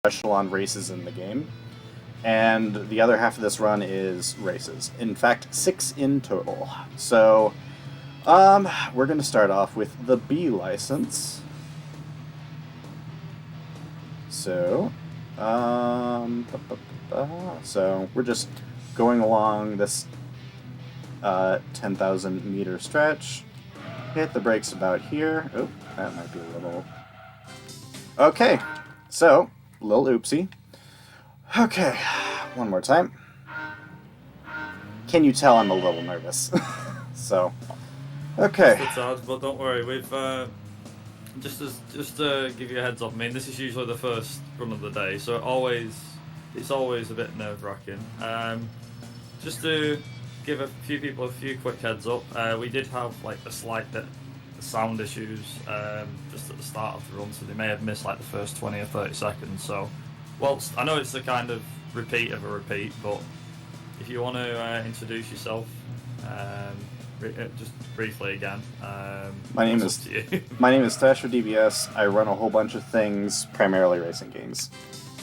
echelon races in the game. And the other half of this run is races. In fact, 6 in total. So, we're going to start off with the B license. So, so we're just going along this 10,000 meter stretch. Hit the brakes about here. Oh, that might be a little... Okay, so, a little oopsie. Okay, one more time. Can you tell I'm a little nervous? So, okay. It's hard, but don't worry. We've just to give you a heads up. I mean, this is usually the first run of the day, so it's always a bit nerve-wracking. Just to give a few people a few quick heads up, we did have like a slight bit of sound issues just at the start of the run, so they may have missed like the first 20 or 30 seconds. So, whilst I know it's a kind of repeat of a repeat, but if you want to introduce yourself, just briefly again. My name is ThrasherDBS. I run a whole bunch of things, primarily racing games.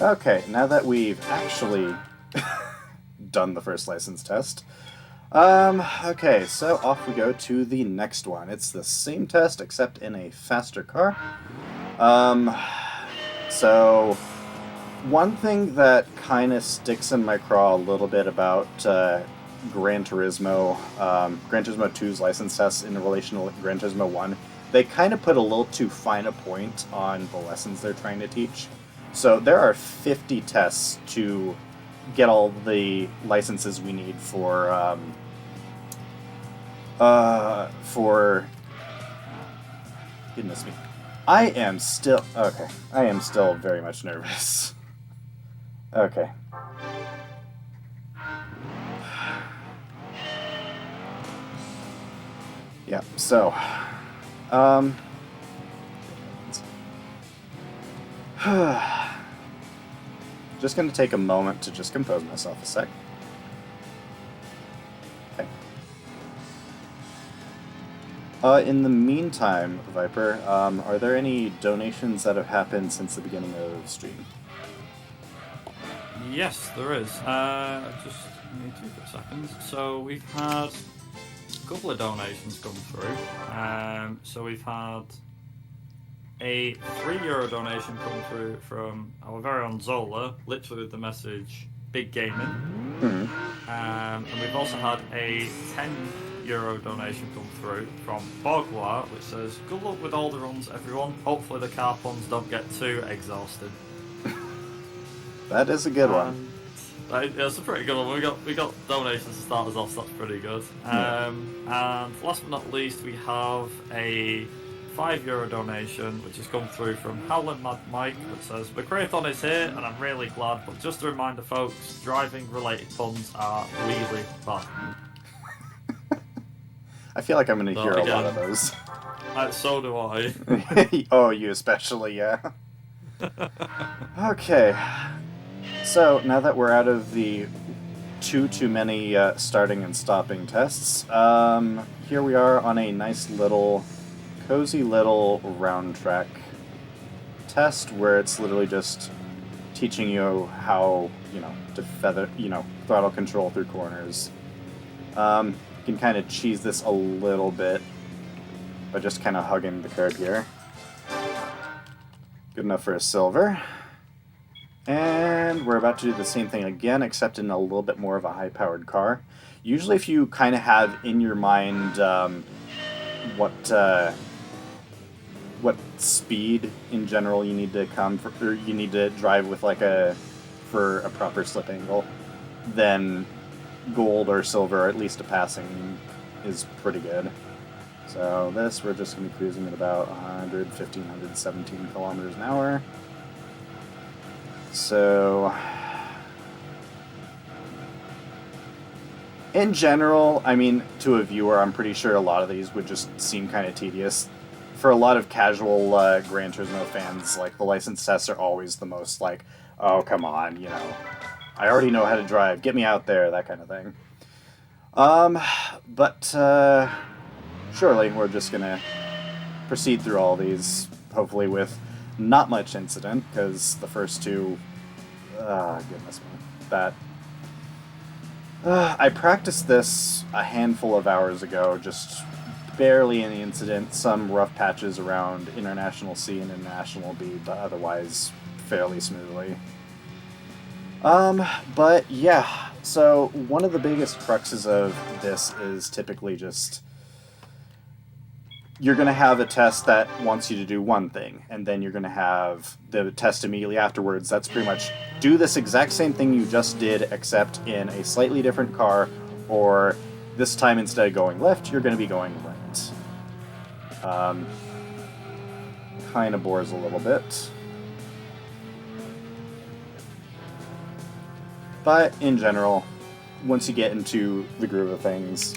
Okay, now that we've actually done the first license test, okay, so off we go to the next one. It's the same test except in a faster car. So one thing that kind of sticks in my craw a little bit about Gran Turismo 2's license tests in relation to Gran Turismo 1, they kind of put a little too fine a point on the lessons they're trying to teach. So there are 50 tests to get all the licenses we need for goodness me. I am still very much nervous. Okay. Yeah, so, just going to take a moment to just compose myself a sec. Okay. In the meantime, Viper, are there any donations that have happened since the beginning of the stream? Yes, there is. Just need 2 quick seconds. So we've had a couple of donations come through. So we've had a €3 donation come through from our very own Zola, literally with the message "Big Gaming," and we've also had a €10 donation come through from Bogwar, which says, "Good luck with all the runs, everyone. Hopefully the car puns don't get too exhausted." That is a good one. That's a pretty good one. We got donations to start us off, so that's pretty good. And last but not least, we have a €5 donation, which has come through from Howlin' Mad Mike, that says, "McRaeathon is here, and I'm really glad, but just a reminder, folks, driving-related puns are really bad." I feel like I'm going to hear a lot of those. So do I. Oh, you especially, yeah. Okay. So, now that we're out of the too many starting and stopping tests, here we are on a nice little, cozy little round track test where it's literally just teaching you how, to throttle control through corners. You can kind of cheese this a little bit by just kind of hugging the curb here. Good enough for a silver. And we're about to do the same thing again, except in a little bit more of a high-powered car. Usually if you kind of have in your mind what speed in general you need to or you need to drive with for a proper slip angle, then gold or silver, or at least a passing, is pretty good. So this, we're just going to be cruising at about 115, 117 kilometers an hour. So, in general, I mean, to a viewer, I'm pretty sure a lot of these would just seem kind of tedious. For a lot of casual Gran Turismo fans, like, the license tests are always the most, like, oh, come on, I already know how to drive, get me out there, that kind of thing. But surely we're just going to proceed through all these, hopefully with not much incident, because the first two goodness me. That. I practiced this a handful of hours ago, just barely any incident, some rough patches around International C and International B, but otherwise fairly smoothly. But yeah, so one of the biggest cruxes of this is typically just you're going to have a test that wants you to do one thing, and then you're going to have the test immediately afterwards. That's pretty much do this exact same thing you just did, except in a slightly different car, or this time instead of going left, you're going to be going right. Kind of bores a little bit. But in general, once you get into the groove of things,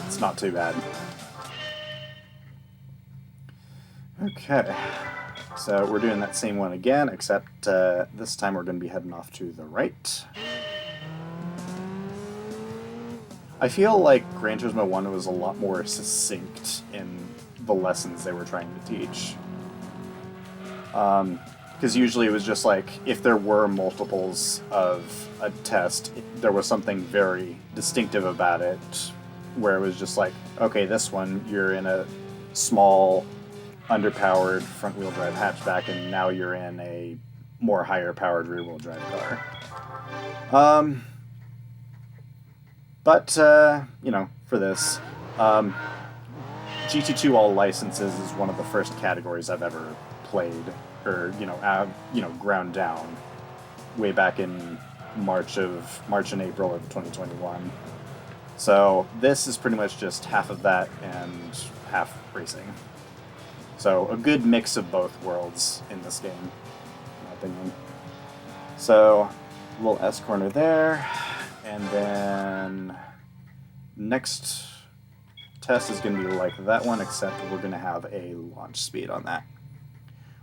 it's not too bad. Okay, so we're doing that same one again, except this time we're going to be heading off to the right. I feel like Gran Turismo 1 was a lot more succinct in the lessons they were trying to teach. Because usually it was just like, if there were multiples of a test, there was something very distinctive about it, where it was just like, okay, this one, you're in a small, underpowered front-wheel drive hatchback, and now you're in a more higher-powered rear-wheel drive car. But, you know, for this, GT2 all licenses is one of the first categories I've ever played, or, ground down, way back in March and April of 2021. So this is pretty much just half of that and half racing. So a good mix of both worlds in this game, in my opinion. So, little S corner there, and then next test is going to be like that one, except we're going to have a launch speed on that.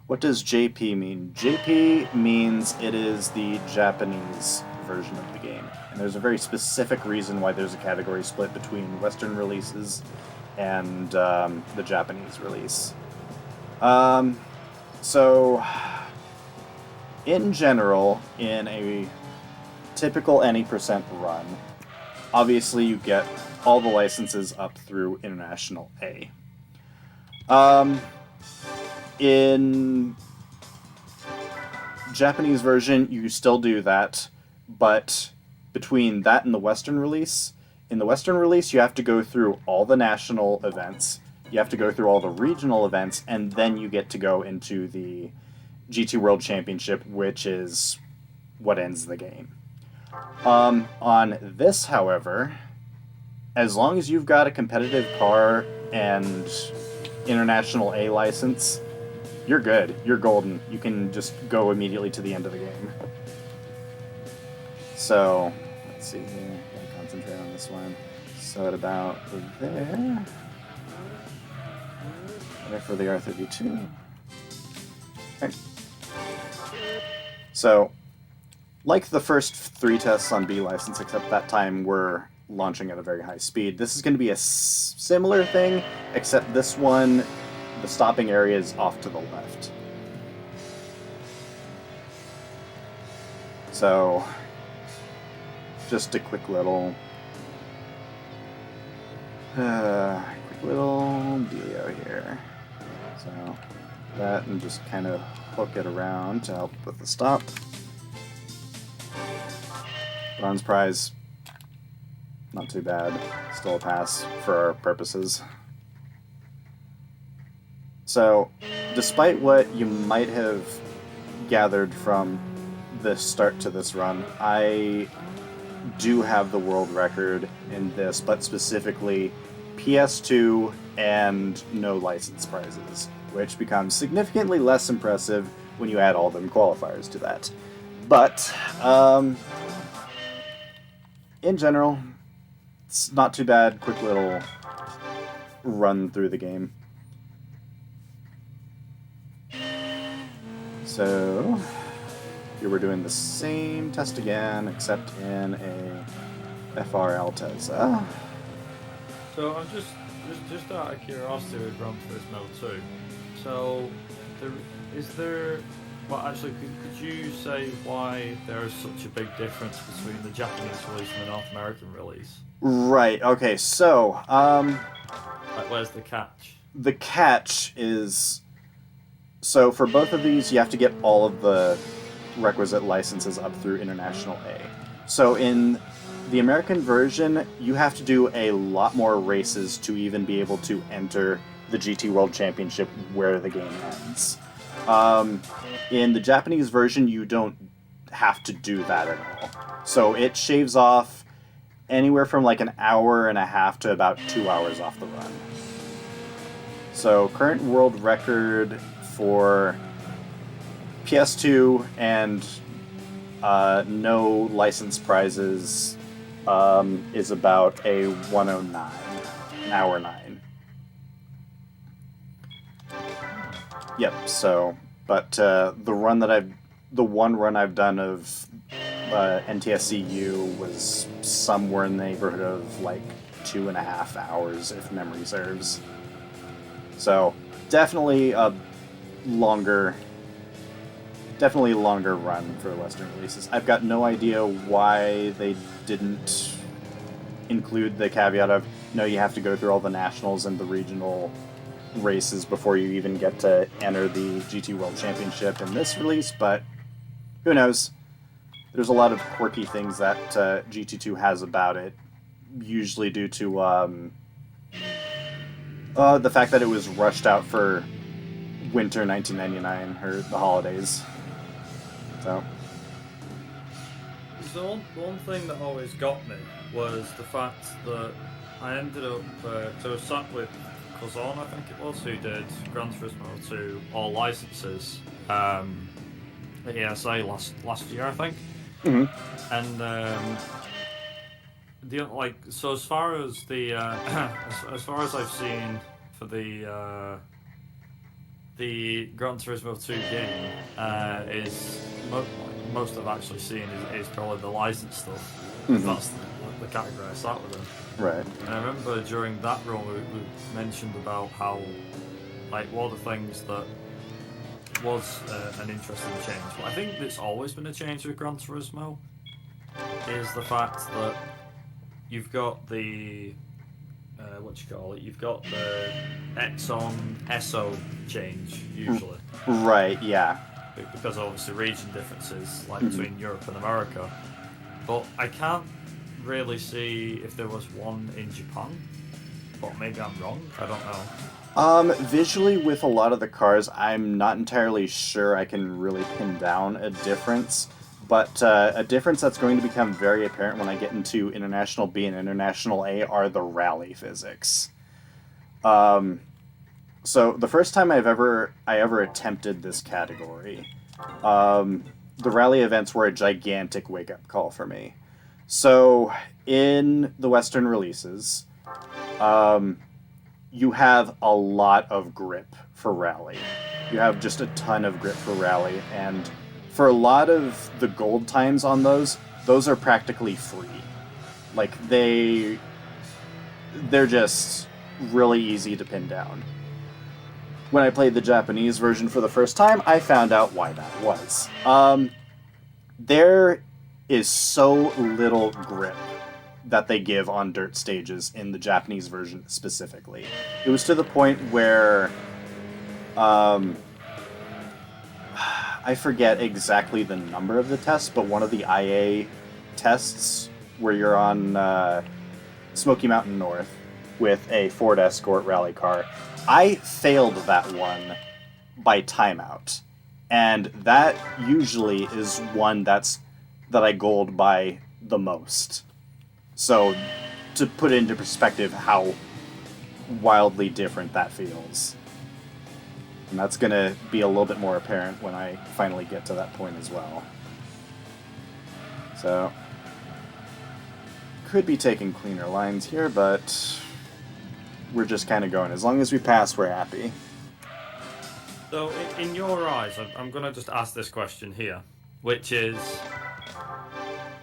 What does JP mean? JP means it is the Japanese version of the game. And there's a very specific reason why there's a category split between Western releases and the Japanese release. So, in general, in a typical any percent run, obviously you get all the licenses up through International A. In Japanese version, you still do that, but between that and the Western release, in the Western release, you have to go through all the national events, you have to go through all the regional events, and then you get to go into the GT World Championship, which is what ends the game. On this, however, as long as you've got a competitive car and International A license, you're good. You're golden. You can just go immediately to the end of the game. So, let's see here. Gotta concentrate on this one. So at about there. There for the R32. Okay. So, like the first 3 tests on B license, except that time we're launching at a very high speed, this is going to be a similar thing, except this one, the stopping area is off to the left. So, just a quick little dealio here. So, that, and just kind of hook it around to help with the stop. Bronze prize, not too bad. Still a pass for our purposes. So, despite what you might have gathered from the start to this run, I do have the world record in this, but specifically PS2 and no license prizes, which becomes significantly less impressive when you add all them qualifiers to that. But, in general, it's not too bad. Quick little run through the game. So, here we're doing the same test again, except in a FRL Tesla. So I'm just out of curiosity with Gran Turismo 2. So, is there Well, actually, could you say why there is such a big difference between the Japanese release and the North American release? Right. Okay. So, Like, where's the catch? the catch is, so for both of these, you have to get all of the requisite licenses up through International A. So in the American version, you have to do a lot more races to even be able to enter the GT World Championship where the game ends. In the Japanese version, you don't have to do that at all. So it shaves off anywhere from like an hour and a half to about 2 hours off the run. So current world record for PS2 and no license prizes is about a 109, an hour 9. Yep. So, but the one run I've done of NTSCU was somewhere in the neighborhood of like 2.5 hours, if memory serves. So, definitely a longer run for Western releases. I've got no idea why they didn't include the caveat of, no, you have to go through all the nationals and the regional races before you even get to enter the GT World Championship in this release, but who knows? There's a lot of quirky things that GT2 has about it, usually due to the fact that it was rushed out for winter 1999, or the holidays. So. The one thing that always got me was the fact that I ended up, so I was sat with Cousin, I think it was, who did Gran Turismo 2, all licenses, at ESA last year, I think. Mm-hmm. And so as far as the as far as I've seen for the Gran Turismo 2 game, is most I've actually seen is probably the license stuff. Mm-hmm. That's the category I start with them. Right. And I remember during that run we mentioned about how, like, one of the things that was an interesting change, but I think it's always been a change with Gran Turismo, is the fact that you've got the you've got the Exxon ESO change usually. Right, yeah. Because obviously region differences, like between Europe and America. But I can't really see if there was one in Japan. But maybe I'm wrong, I don't know. Visually with a lot of the cars, I'm not entirely sure I can really pin down a difference. But a difference that's going to become very apparent when I get into International B and International A are the rally physics. So the first time I ever attempted this category, the rally events were a gigantic wake-up call for me. So in the Western releases, you have a lot of grip for rally. You have just a ton of grip for rally, and for a lot of the gold times on those are practically free. Like, they're just really easy to pin down. When I played the Japanese version for the first time, I found out why that was. There is so little grip that they give on dirt stages in the Japanese version specifically. It was to the point where I forget exactly the number of the tests, but one of the IA tests where you're on Smoky Mountain North with a Ford Escort rally car, I failed that one by timeout. And that usually is one that I gold by the most. So, to put it into perspective how wildly different that feels. And that's going to be a little bit more apparent when I finally get to that point as well. So, could be taking cleaner lines here, but we're just kind of going. As long as we pass, we're happy. So, in your eyes, I'm going to just ask this question here, which is,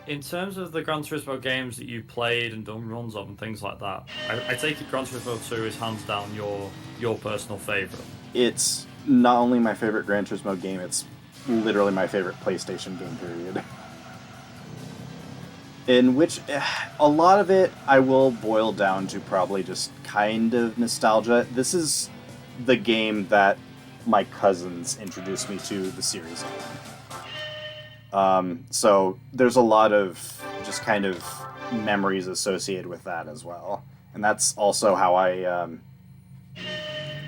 in terms of the Gran Turismo games that you played and done runs of and things like that, I take it Gran Turismo 2 is hands down your personal favourite. It's not only my favorite Gran Turismo game, it's literally my favorite PlayStation game, period. In which, a lot of it I will boil down to probably just kind of nostalgia. This is the game that my cousins introduced me to the series. So there's a lot of just kind of memories associated with that as well. And that's also how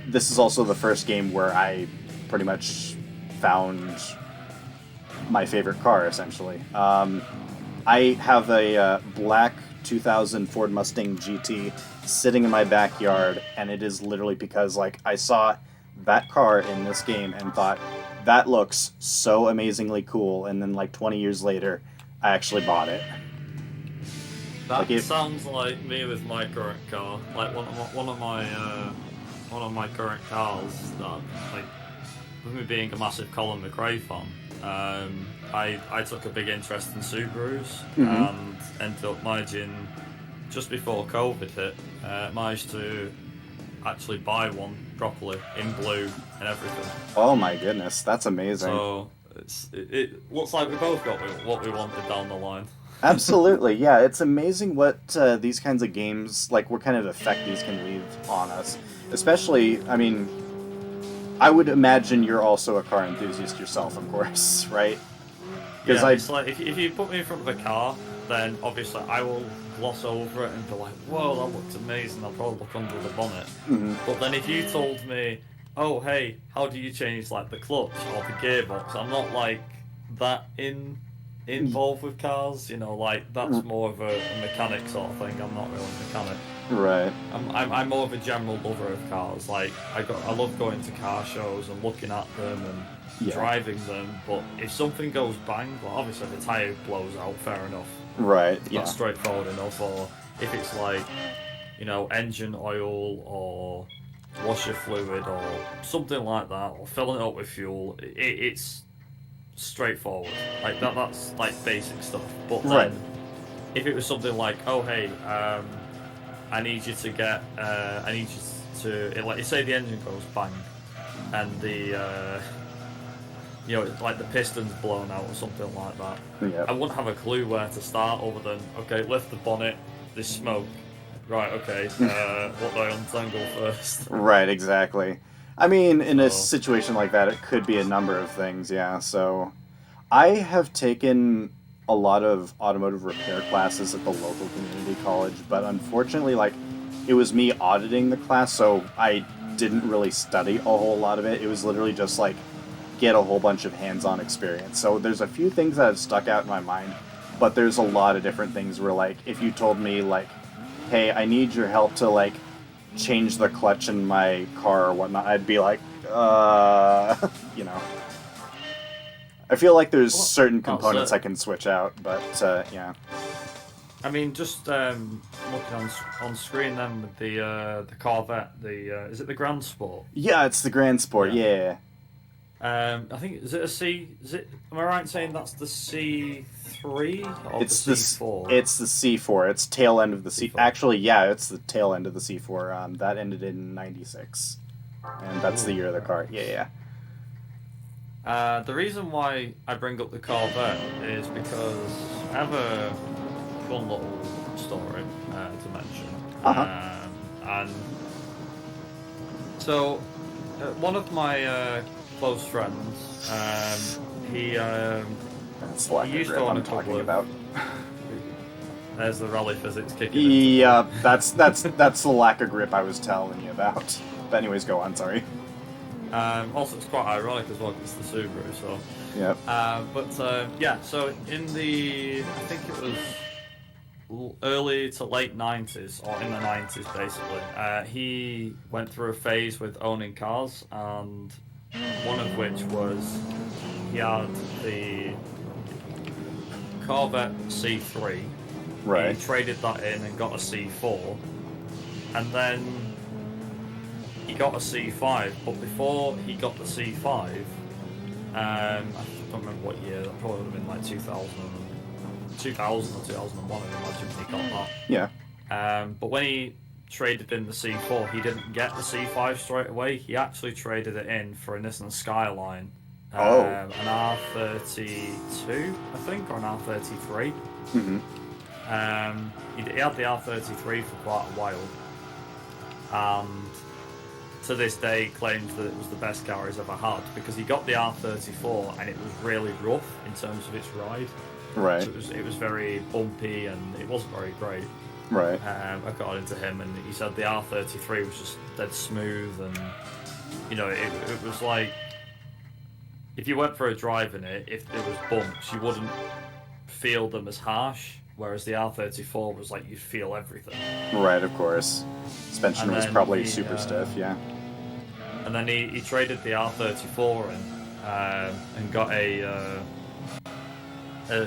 this is also the first game where I pretty much found my favorite car, essentially. I have a black 2000 Ford Mustang GT sitting in my backyard, and it is literally because I saw that car in this game and thought, that looks so amazingly cool, and then 20 years later, I actually bought it. That sounds like me with my current car. One of my current cars that, with me being a massive Colin McRaeathon, I took a big interest in Subarus and ended up managing, just before COVID hit, managed to actually buy one properly in blue and everything. Oh my goodness, that's amazing. So it looks like we both got what we wanted down the line. Absolutely, yeah. It's amazing what these kinds of games, what kind of effect these can leave on us. Especially, I mean, I would imagine you're also a car enthusiast yourself, of course, right? Yeah, it's like if you put me in front of a car, then obviously I will gloss over it and be like, whoa, that looks amazing, I'll probably look under the bonnet. But then if you told me, oh, hey, how do you change the clutch or the gearbox, I'm not that involved with cars, that's more of a mechanic sort of thing. I'm not really a mechanic. Right. I'm more of a general lover of cars. I love going to car shows and looking at them and driving them. But if something goes bang, well, obviously if the tire blows out, fair enough. Right. That's straightforward enough. Or if it's engine oil or washer fluid or something like that, or filling it up with fuel, it's straightforward. That's basic stuff. But then, if it was something oh hey, I need you to get, say the engine goes bang, and the the piston's blown out or something like that. Yeah. I wouldn't have a clue where to start other than, okay, lift the bonnet, there's smoke. Right, okay, what do I untangle first? Right, exactly. I mean, in a situation like that, it could be a number of things, yeah. So, I have taken a lot of automotive repair classes at the local community college, but unfortunately, it was me auditing the class, so I didn't really study a whole lot of it. It was literally just, get a whole bunch of hands-on experience. So there's a few things that have stuck out in my mind, but there's a lot of different things where, if you told me, hey, I need your help to, change the clutch in my car or whatnot, I'd be like, I feel like there's certain components I can switch out, but, yeah. I mean, just looking on screen then with the Corvette, is it the Grand Sport? Yeah, it's the Grand Sport, yeah. I think, is it a C? Am I right in saying that's the C3 or it's the C4? It's the C4. It's tail end of the C4. C4. Actually, yeah, it's the tail end of the C4. That ended in '96, and that's the year of the car. Yeah. The reason why I bring up the Corvette is because I have a fun little story to mention. And so, one of my close friends, he That's the lack of used grip to own I'm a couple talking of... about. There's the rally physics kicking in. Yeah, that's the lack of grip I was telling you about. But anyways, go on. Sorry. Also, it's quite ironic as well because it's the Subaru. So. Yep. So in the, I think it was early to late 90s, or in the 90s basically, he went through a phase with owning cars, and one of which was he had the Corvette C3. Right. He traded that in and got a C4, and then he got a C5. But before he got the C5, I don't remember what year. That probably would have been 2000 or 2001. I imagine he got that. Yeah. But when he traded in the C4, he didn't get the C5 straight away. He actually traded it in for a Nissan Skyline an R32, I think, or an R33. Mm-hmm. He had the R33 for quite a while, and to this day claims that it was the best car he's ever had, because he got the R34 and it was really rough in terms of its ride. Right. So it was very bumpy and it wasn't very great. Right. According to him, and he said the R33 was just dead smooth, and it was like, if you went for a drive in it, if there was bumps, you wouldn't feel them as harsh, whereas the R34 was like, you'd feel everything. Right, of course. Suspension was probably super stiff, yeah. And then he traded the R34 in and got a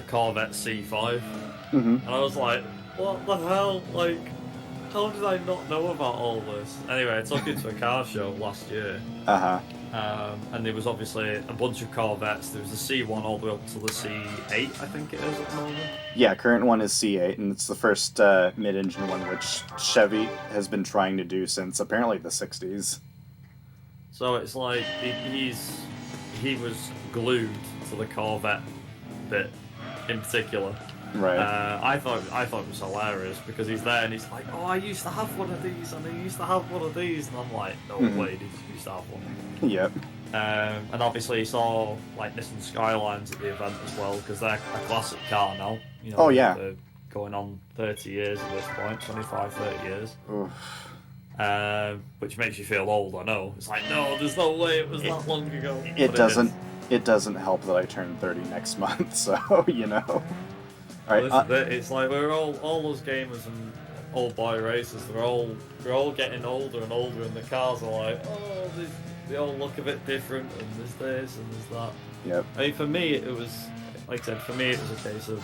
Corvette C5. Mm-hmm. And I was like, what the hell? Like, how did I not know about all this? Anyway, I took him to a car show last year. Uh-huh. And there was obviously a bunch of Corvettes. There was the C1 all the way up to the C8, I think it is at the moment. Yeah, current one is C8, and it's the first mid-engine one, which Chevy has been trying to do since apparently the 60s. So it's like he was glued to the Corvette bit in particular. Right. I thought it was hilarious, because he's there and he's like, oh, I used to have one of these, and I used to have one of these, and I'm like, no way did you used to have one. Yep. And obviously he saw like Nissan Skylines at the event as well, because they're a classic car now. Oh yeah. They're going on 30 years at this point, 25, 30 years. Oof. Which makes you feel old, I know. It's like, no, there's no way it was that long ago. It doesn't help that I turn 30 next month, so All right. It's like we're all those gamers and old boy racers. We're all getting older and older, and the cars are like, oh, they all look a bit different, and there's this and there's that. Yep. I mean, for me, it was, like I said, for me it was a case of,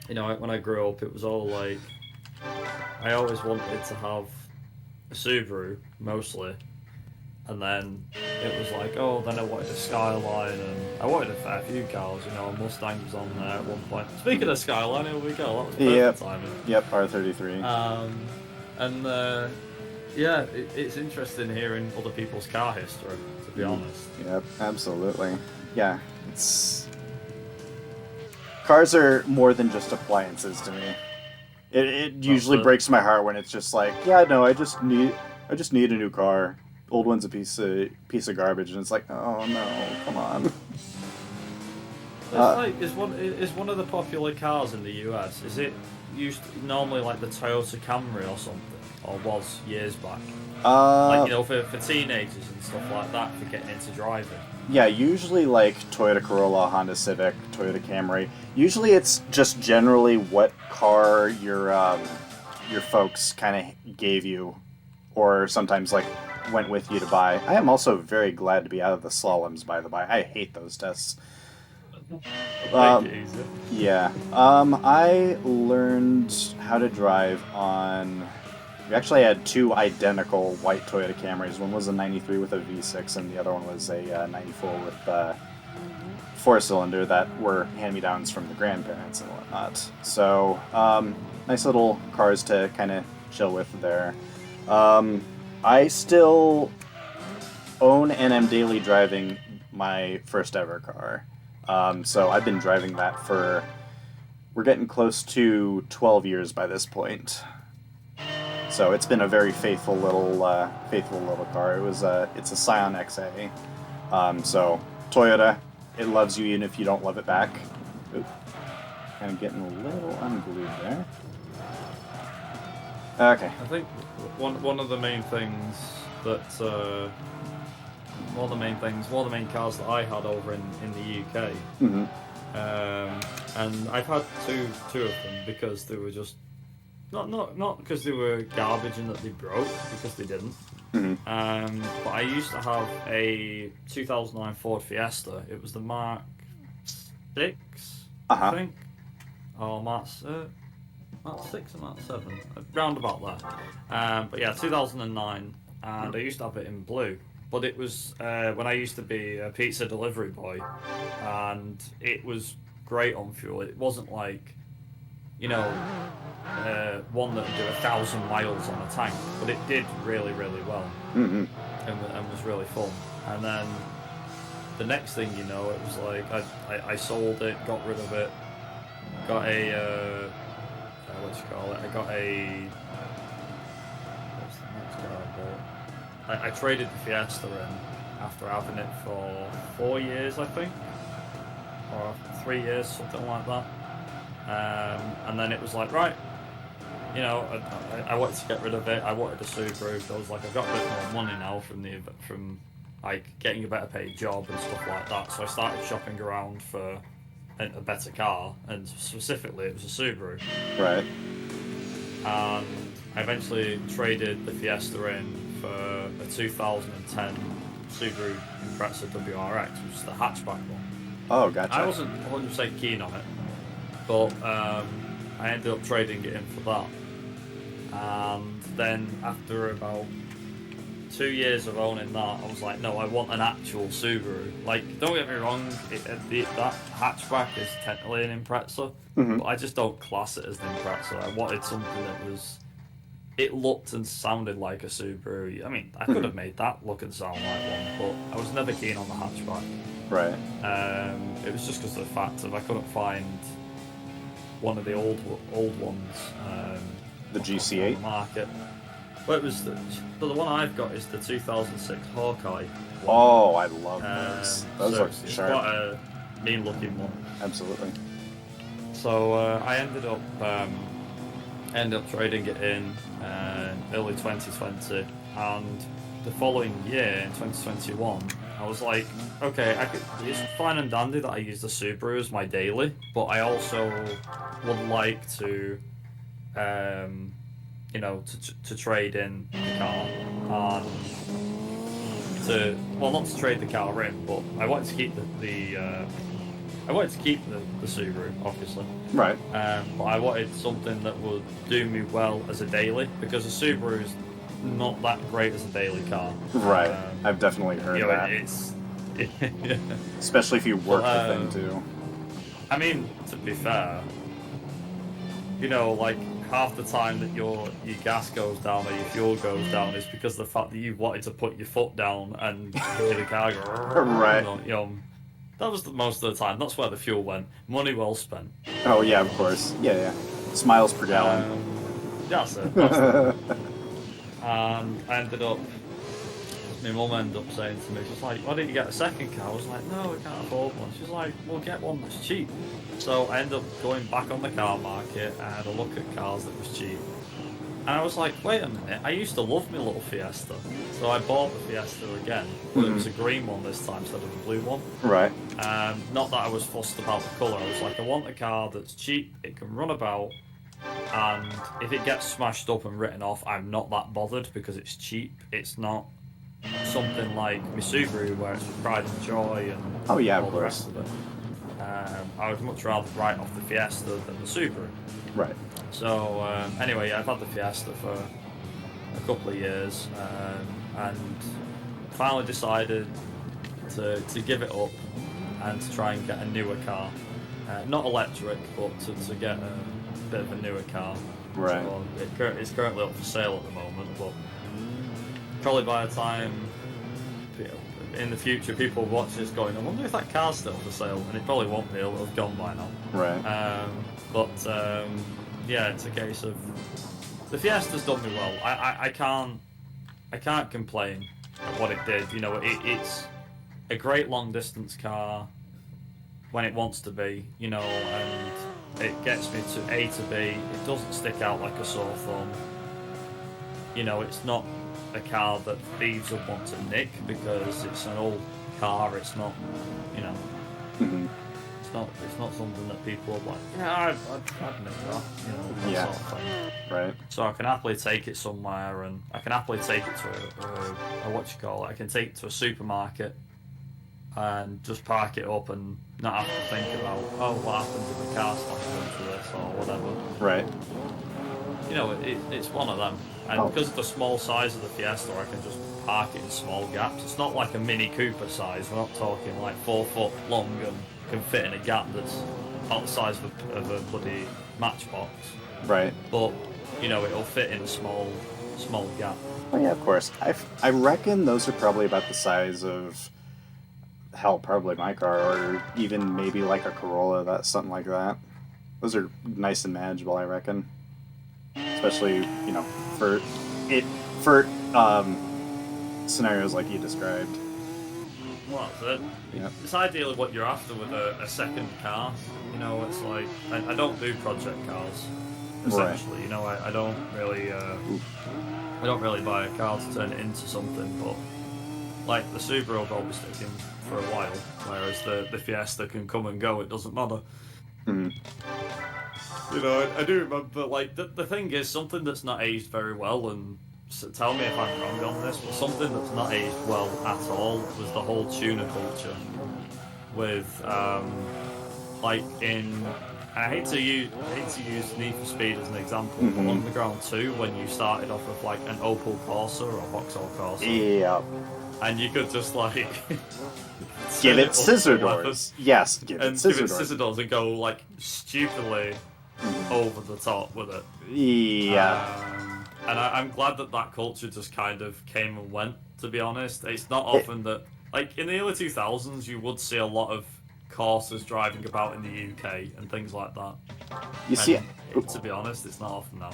when I grew up, it was all like, I always wanted to have a Subaru, mostly, and then it was like, oh, then I wanted a Skyline, and I wanted a fair few cars, a Mustang was on there at one point. Speaking of Skyline, here we go, that was perfect timing. Yep, R33. It's interesting hearing other people's car history, to be honest. Yep, absolutely. Yeah, cars are more than just appliances to me. It usually breaks my heart when it's just like, yeah, no, I just need a new car. Old one's a piece of garbage, and it's like, oh no, come on. Is one of the popular cars in the US? Is it normally like the Toyota Camry or something, or was years back? For teenagers and stuff like that, for getting into driving. Yeah, usually like Toyota Corolla, Honda Civic, Toyota Camry. Usually it's just generally what car your folks kind of gave you, or sometimes like went with you to buy. I am also very glad to be out of the slaloms, by the by. I hate those tests. Yeah. I learned how to drive on... We actually had two identical white Toyota Camrys. One was a 93 with a V6, and the other one was a 94 with a four-cylinder that were hand-me-downs from the grandparents and whatnot. So, nice little cars to kind of chill with there. I still own and am daily driving my first ever car. So I've been driving that for... We're getting close to 12 years by this point. So it's been a very faithful little car. It's a Scion XA. So Toyota, it loves you even if you don't love it back. Oop. Kind of getting a little unglued there. Okay. I think one of the main things that one of the main cars that I had over in the UK, mm-hmm. and I've had two of them because they were just not because they were garbage and that they broke, because they didn't. Mm-hmm. But I used to have a 2009 Ford Fiesta. It was the Mark 6, I think, or Mark 6 or Mark 7, round about that. But yeah, 2009, and I used to have it in blue. But it was when I used to be a pizza delivery boy, and it was great on fuel. It wasn't like, one that would do 1,000 miles on a tank, but it did really, really well, mm-hmm. and was really fun. And then the next thing you know, it was like I sold it, got rid of it, got a what do you call it? I got a what's the next car I bought? I traded the Fiesta in after having it for 4 years, I think, or 3 years, something like that. And then it was like, right, you know, I wanted to get rid of it. I wanted a Subaru. So I was like, I've got a bit more money now from like getting a better paid job and stuff like that. So I started shopping around for a better car, and specifically it was a Subaru. Right. And I eventually traded the Fiesta in for a 2010 Subaru Impreza WRX, which is the hatchback one. Oh, gotcha. I wasn't 100% keen on it, but I ended up trading it in for that. And then after about 2 years of owning that, I was like, no, I want an actual Subaru. Like, don't get me wrong, that hatchback is technically an Impreza, but I just don't class it as an Impreza. I wanted something that was... It looked and sounded like a Subaru. I mean, I could have made that look and sound like one, but I was never keen on the hatchback. Right. It was just because of the fact that I couldn't find one of the old ones. The GC8? On the market. Well, it was the one I've got is the 2006 Hawkeye. Oh, I love those. Those so look it's sharp. quite a mean-looking one. Absolutely. So I ended up trading it in early 2020, and the following year in 2021, I was like, okay, it's fine and dandy that I use the Subaru as my daily, but I also would like to, you know, to trade in the car, and not to trade the car in, but I wanted to keep I wanted to keep the Subaru, obviously. Right. But I wanted something that would do me well as a daily, because a Subaru is not that great as a daily car. Right. I've definitely heard that. It's especially if you work the thing too. I mean, to be fair, you know, like half the time that your gas goes down or your fuel goes down is because of the fact that you wanted to put your foot down and hear the car go. Right. You know, that was most of the time. That's where the fuel went. Money well spent. Oh yeah, of course. Yeah. Smiles per gallon. That's it. And I ended up... My mum ended up saying to me, she's like, why don't you get a second car? I was like, no, we can't afford one. She's like, well, get one that's cheap. So I ended up going back on the car market. I had a look at cars that was cheap. And I was like, wait a minute, I used to love my little Fiesta. So I bought the Fiesta again, but it was a green one this time instead of a blue one. Right. Not that I was fussed about the colour. I was like, I want a car that's cheap, it can run about, and if it gets smashed up and written off, I'm not that bothered because it's cheap. It's not something like my Subaru where it's with pride and joy and of all the course. rest of it. I would much rather write off the Fiesta than the Subaru. Right. So anyway, I've had the Fiesta for a couple of years, and finally decided to give it up and to try and get a newer car, not electric, but to get a bit of a newer car. Right. So it's currently up for sale at the moment, but probably by the time in the future people watch this going, I wonder if that car's still for sale, and it probably won't be. It'll have gone by now. Right. Yeah, it's a case of the Fiesta's done me well. I can't complain at what it did. You know, it's a great long distance car when it wants to be. You know, and it gets me to A to B. It doesn't stick out like a sore thumb. You know, it's not a car that thieves would want to nick because it's an old car. It's not, you know. Mm-hmm. It's not something that people are like, yeah, I'd nick that, you know, that Yeah. sort of thing. Right. So I can happily take it somewhere, and I can happily take it to a what you call it. I can take it to a supermarket and just park it up and not have to think about, oh, what happened if the car smashed into this or whatever. Right. You know, it's one of them. And because of the small size of the Fiesta, I can just park it in small gaps. It's not like a Mini Cooper size. We're not talking like 4 foot long and can fit in a gap that's about the size of a bloody matchbox. Right. But, you know, it'll fit in a small gap. Oh yeah, of course. I reckon those are probably about the size of hell, probably my car, or even maybe like a Corolla, that's something like that. Those are nice and manageable, I reckon. Especially, for it for scenarios like you described. Well, that's it. Yeah. It's ideally what you're after with a second car. It's like I don't do project cars. Right. Essentially, I don't really I don't really buy a car to turn it into something. But like the Subaru will probably stick in for a while, whereas the Fiesta can come and go. It doesn't matter. Mhm. I do remember, like, the thing is, something that's not aged very well, and tell me if I'm wrong on this, but something that's not aged well at all was the whole tuner culture. With, like, I hate to use Need for Speed as an example, but Mhm. on the Ground 2, when you started off with, like, an Opel Corsa or a Vauxhall Corsa, Yeah. and you could just, like, Give turn it up scissor to 11 doors. Yes, give it and give scissor it doors. scissor doors and go, like, stupidly over the top with it. Yeah. And I'm glad that culture just kind of came and went, to be honest. It's not It, often that, like, in the early 2000s, you would see a lot of Corsas driving about in the UK and things like that. you see, And to be honest, it's not often now.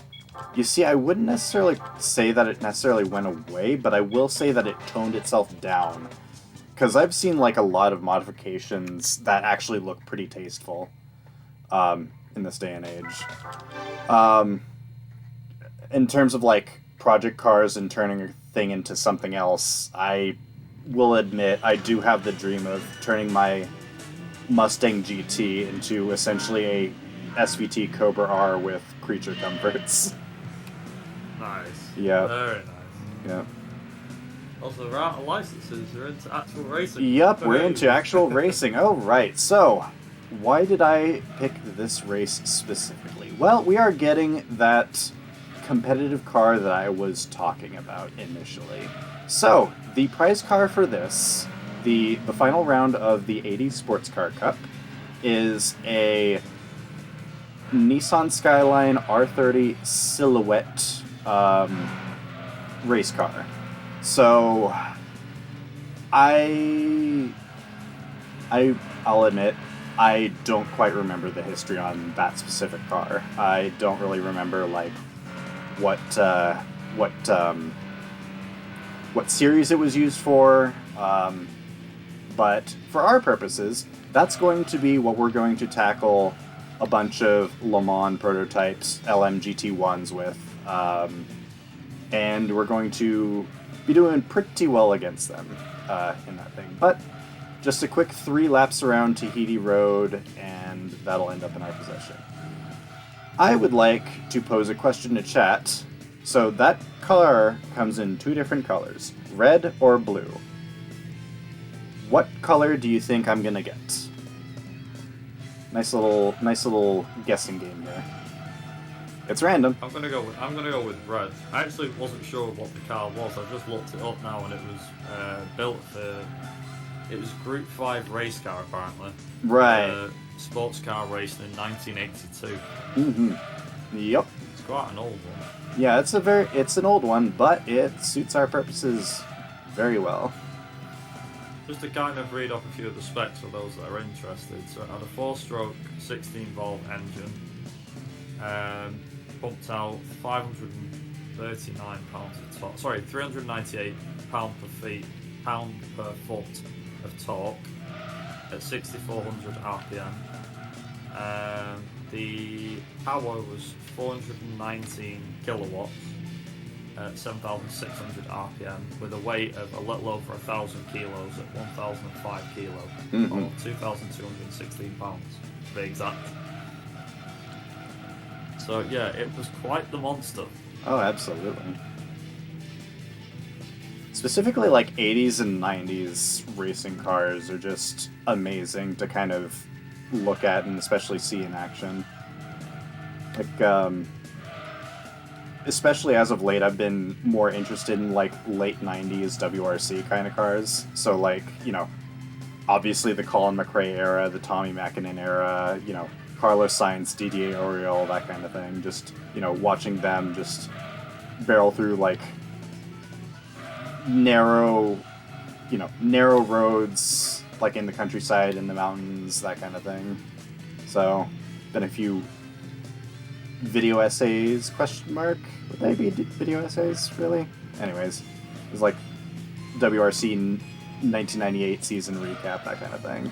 I wouldn't necessarily say that it necessarily went away, but I will say that it toned itself down. Because I've seen like a lot of modifications that actually look pretty tasteful in this day and age. Um, in terms of like project cars and turning a thing into something else, I will admit I do have the dream of turning my Mustang GT into essentially a SVT Cobra R with creature comforts. Nice. Yeah. Very nice. Yeah. Also, they're out of licenses, they're into actual racing. Yep, we're into actual racing. Oh, right. So, why did I pick this race specifically? Well, we are getting that competitive car that I was talking about initially. So, the prize car for this, the final round of the 80s Sports Car Cup, is a Nissan Skyline R30 Silhouette race car. So, I'll admit, I don't quite remember the history on that specific car. I don't really remember like what what series it was used for. But for our purposes, that's going to be what we're going to tackle a bunch of Le Mans prototypes, LMGT1s with, and we're going to be doing pretty well against them in that thing. But just a quick 3 laps around Tahiti Road, and that'll end up in our possession. I would like to pose a question to chat. So that car comes in 2 different colors, red or blue. What color do you think I'm gonna get? Nice little guessing game here. It's random. I'm gonna go with red. I actually wasn't sure what the car was. I've just looked it up now, and it was built for. It was Group 5 race car apparently. Right. Sports car racing in 1982. Mm-hmm. Yep. It's quite an old one. Yeah, it's an old one, but it suits our purposes very well. Just to kind of read off a few of the specs for those that are interested. So it had a 4-stroke 16-volt engine, pumped out 539 pounds of torque. Sorry, 398 pound per foot of torque at 6,400 RPM. The power was 419 kilowatts at 7,600 RPM with a weight of a little over 1,000 kilos at 1,005 kilos, or 2,216 pounds to be exact. So yeah, it was quite the monster. Oh, absolutely. Specifically, like 80s and 90s racing cars are just amazing to kind of look at and especially see in action. Like, especially as of late, I've been more interested in like late 90s WRC kind of cars. So like, obviously the Colin McRae era, the Tommy Mäkinen era, Carlos Sainz, Didier Auriol, that kind of thing. Just, watching them just barrel through like narrow roads like in the countryside, in the mountains, that kind of thing. So, been a few video essays, question mark? Would they be video essays, really? Anyways, it was like WRC 1998 season recap, that kind of thing.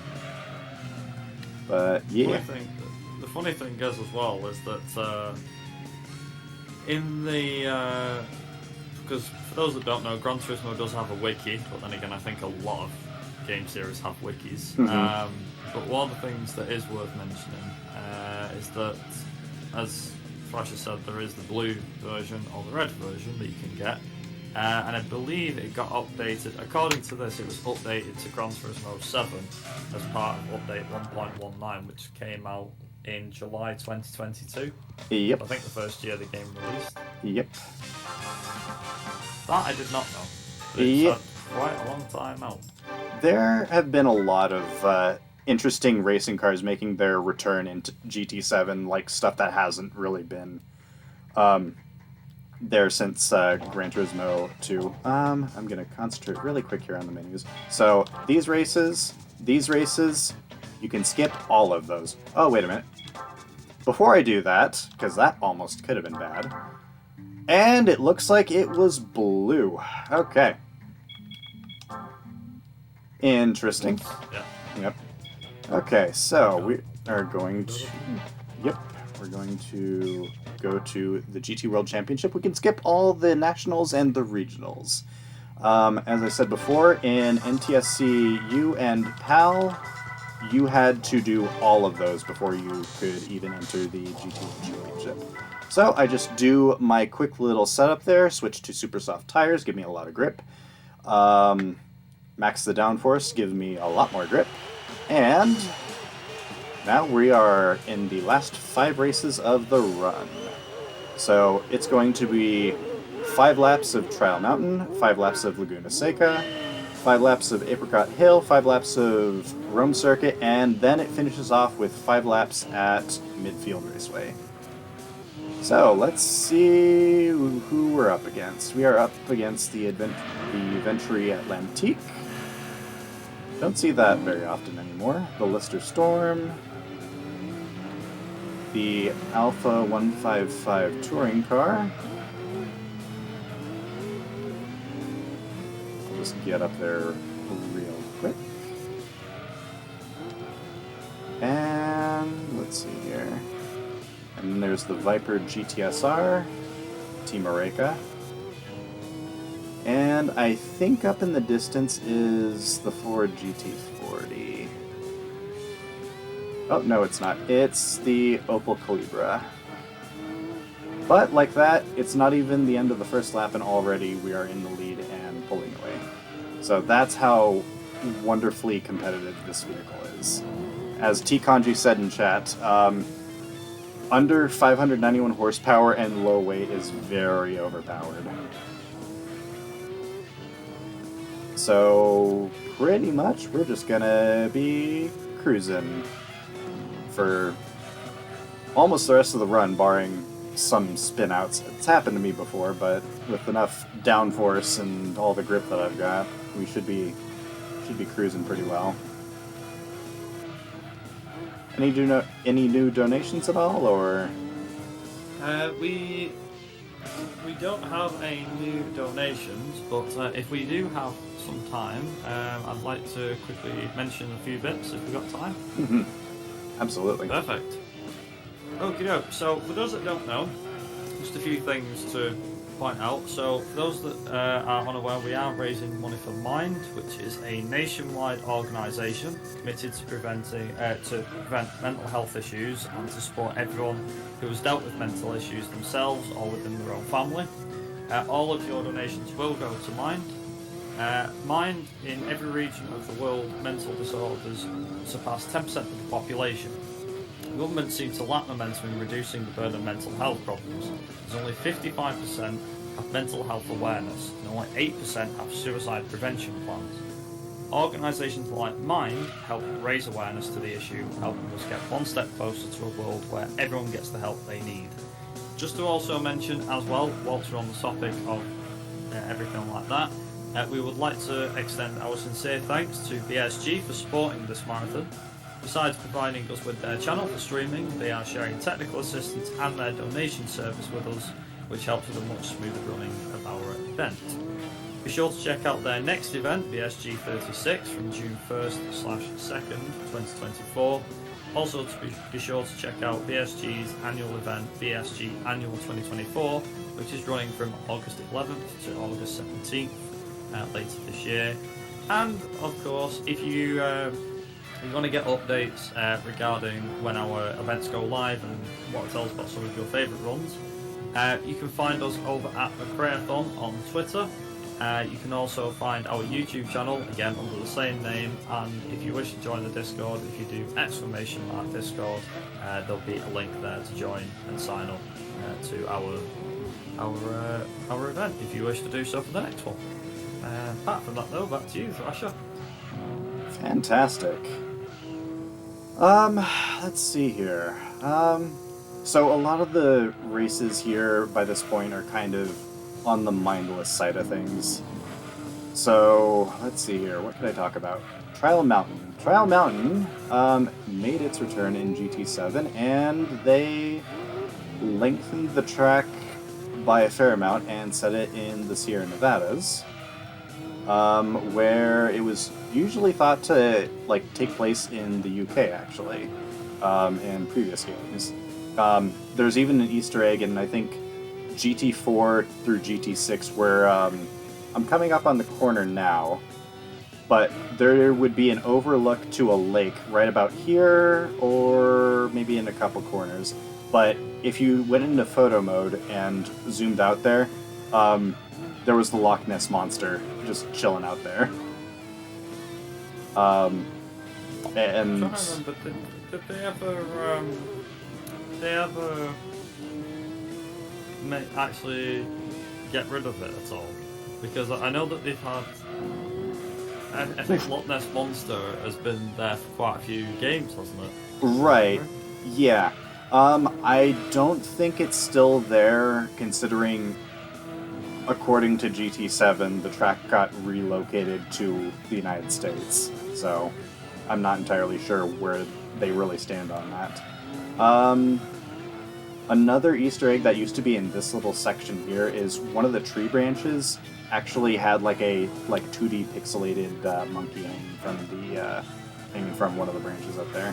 But, yeah. The funny thing is as well is that in the... because for those that don't know, Gran Turismo does have a wiki, but then again I think a lot of game series have wikis. Mm-hmm. But one of the things that is worth mentioning is that, as Thrasher said, there is the blue version or the red version that you can get. And I believe it got updated, according to this, it was updated to Gran Turismo 7 as part of update 1.19, which came out in July 2022. Yep. I think the first year the game released. Yep. That I did not know. But it's Yep. quite a long time out. There have been a lot of interesting racing cars making their return into GT7, like stuff that hasn't really been there since Gran Turismo 2. I'm going to concentrate really quick here on the menus. So, these races, you can skip all of those. Oh, wait a minute. Before I do that, because that almost could have been bad, and it looks like it was blue. Okay. Interesting. Yeah. Yep. Okay, so we are going to... Yep. We're going to go to the GT World Championship. We can skip all the nationals and the regionals. As I said before, in NTSC U and PAL, you had to do all of those before you could even enter the GT World Championship. So I just do my quick little setup there, switch to super soft tires, give me a lot of grip. Max the downforce, gives me a lot more grip. And now we are in the last 5 races of the run. So it's going to be 5 laps of Trial Mountain, 5 laps of Laguna Seca, 5 laps of Apricot Hill, 5 laps of Rome Circuit, and then it finishes off with 5 laps at Midfield Raceway. So let's see who we're up against. We are up against the Venturi Atlantique. Don't see that very often anymore. The Lister Storm. The Alpha 155 touring car. I'll just get up there real quick. And let's see here. And then there's the Viper GTSR, Team Areca. And I think up in the distance is the Ford GT40. Oh, no, it's not. It's the Opel Calibra. But, like that, it's not even the end of the first lap, and already we are in the lead and pulling away. So that's how wonderfully competitive this vehicle is. As T. Kanji said in chat, under 591 horsepower and low weight is very overpowered. So, pretty much, we're just gonna be cruising for almost the rest of the run, barring some spin-outs. It's happened to me before, but with enough downforce and all the grip that I've got, we should be cruising pretty well. Any new donations at all, or? We don't have any new donations, but if we do have some time, I'd like to quickly mention a few bits if we've got time. Mm-hmm. Absolutely. Perfect. Okay, so for those that don't know, just a few things to point out. So for those that are unaware, we are raising money for Mind, which is a nationwide organisation committed to prevent mental health issues and to support everyone who has dealt with mental issues themselves or within their own family. All of your donations will go to Mind. Mind, in every region of the world, mental disorders surpass 10% of the population. Government seems to lack momentum in reducing the burden of mental health problems. There's only 55% have mental health awareness, and only 8% have suicide prevention plans. Organisations like Mind help raise awareness to the issue, helping us get one step closer to a world where everyone gets the help they need. Just to also mention as well, whilst we're on the topic of everything like that, We would like to extend our sincere thanks to BSG for supporting this marathon. Besides providing us with their channel for streaming, they are sharing technical assistance and their donation service with us, which helps with a much smoother running of our event. Be sure to check out their next event, BSG 36, from June 1st/2nd, 2024. Also, to be sure to check out BSG's annual event, BSG Annual 2024, which is running from August 11th to August 17th later this year. And of course, if you want to get updates regarding when our events go live and what it tells about some of your favourite runs, you can find us over at McRaeathon on Twitter. You can also find our YouTube channel, again under the same name, and if you wish to join the Discord, if you do !Discord, there'll be a link there to join and sign up to our event if you wish to do so for the next one. Apart from that though, back to you, Thrasher. Fantastic. Let's see here. So a lot of the races here by this point are kind of on the mindless side of things. So, let's see here, what could I talk about? Trial Mountain. Trial Mountain made its return in GT7, and they lengthened the track by a fair amount and set it in the Sierra Nevadas, where it was usually thought to take place in the UK, actually, in previous games. There's even an Easter egg in, I think, GT4 through GT6, where I'm coming up on the corner now, but there would be an overlook to a lake right about here, or maybe in a couple corners. But if you went into photo mode and zoomed out there, there was the Loch Ness Monster just chilling out there. And I'm trying to remember, did they ever actually get rid of it at all? Because I know that they've had, I think Loch Ness Monster has been there for quite a few games, hasn't it? Right, yeah. I don't think it's still there, considering, according to GT7, the track got relocated to the United States, so I'm not entirely sure where they really stand on that. Another Easter egg that used to be in this little section here is one of the tree branches actually had a 2D pixelated monkey hanging from one of the branches up there.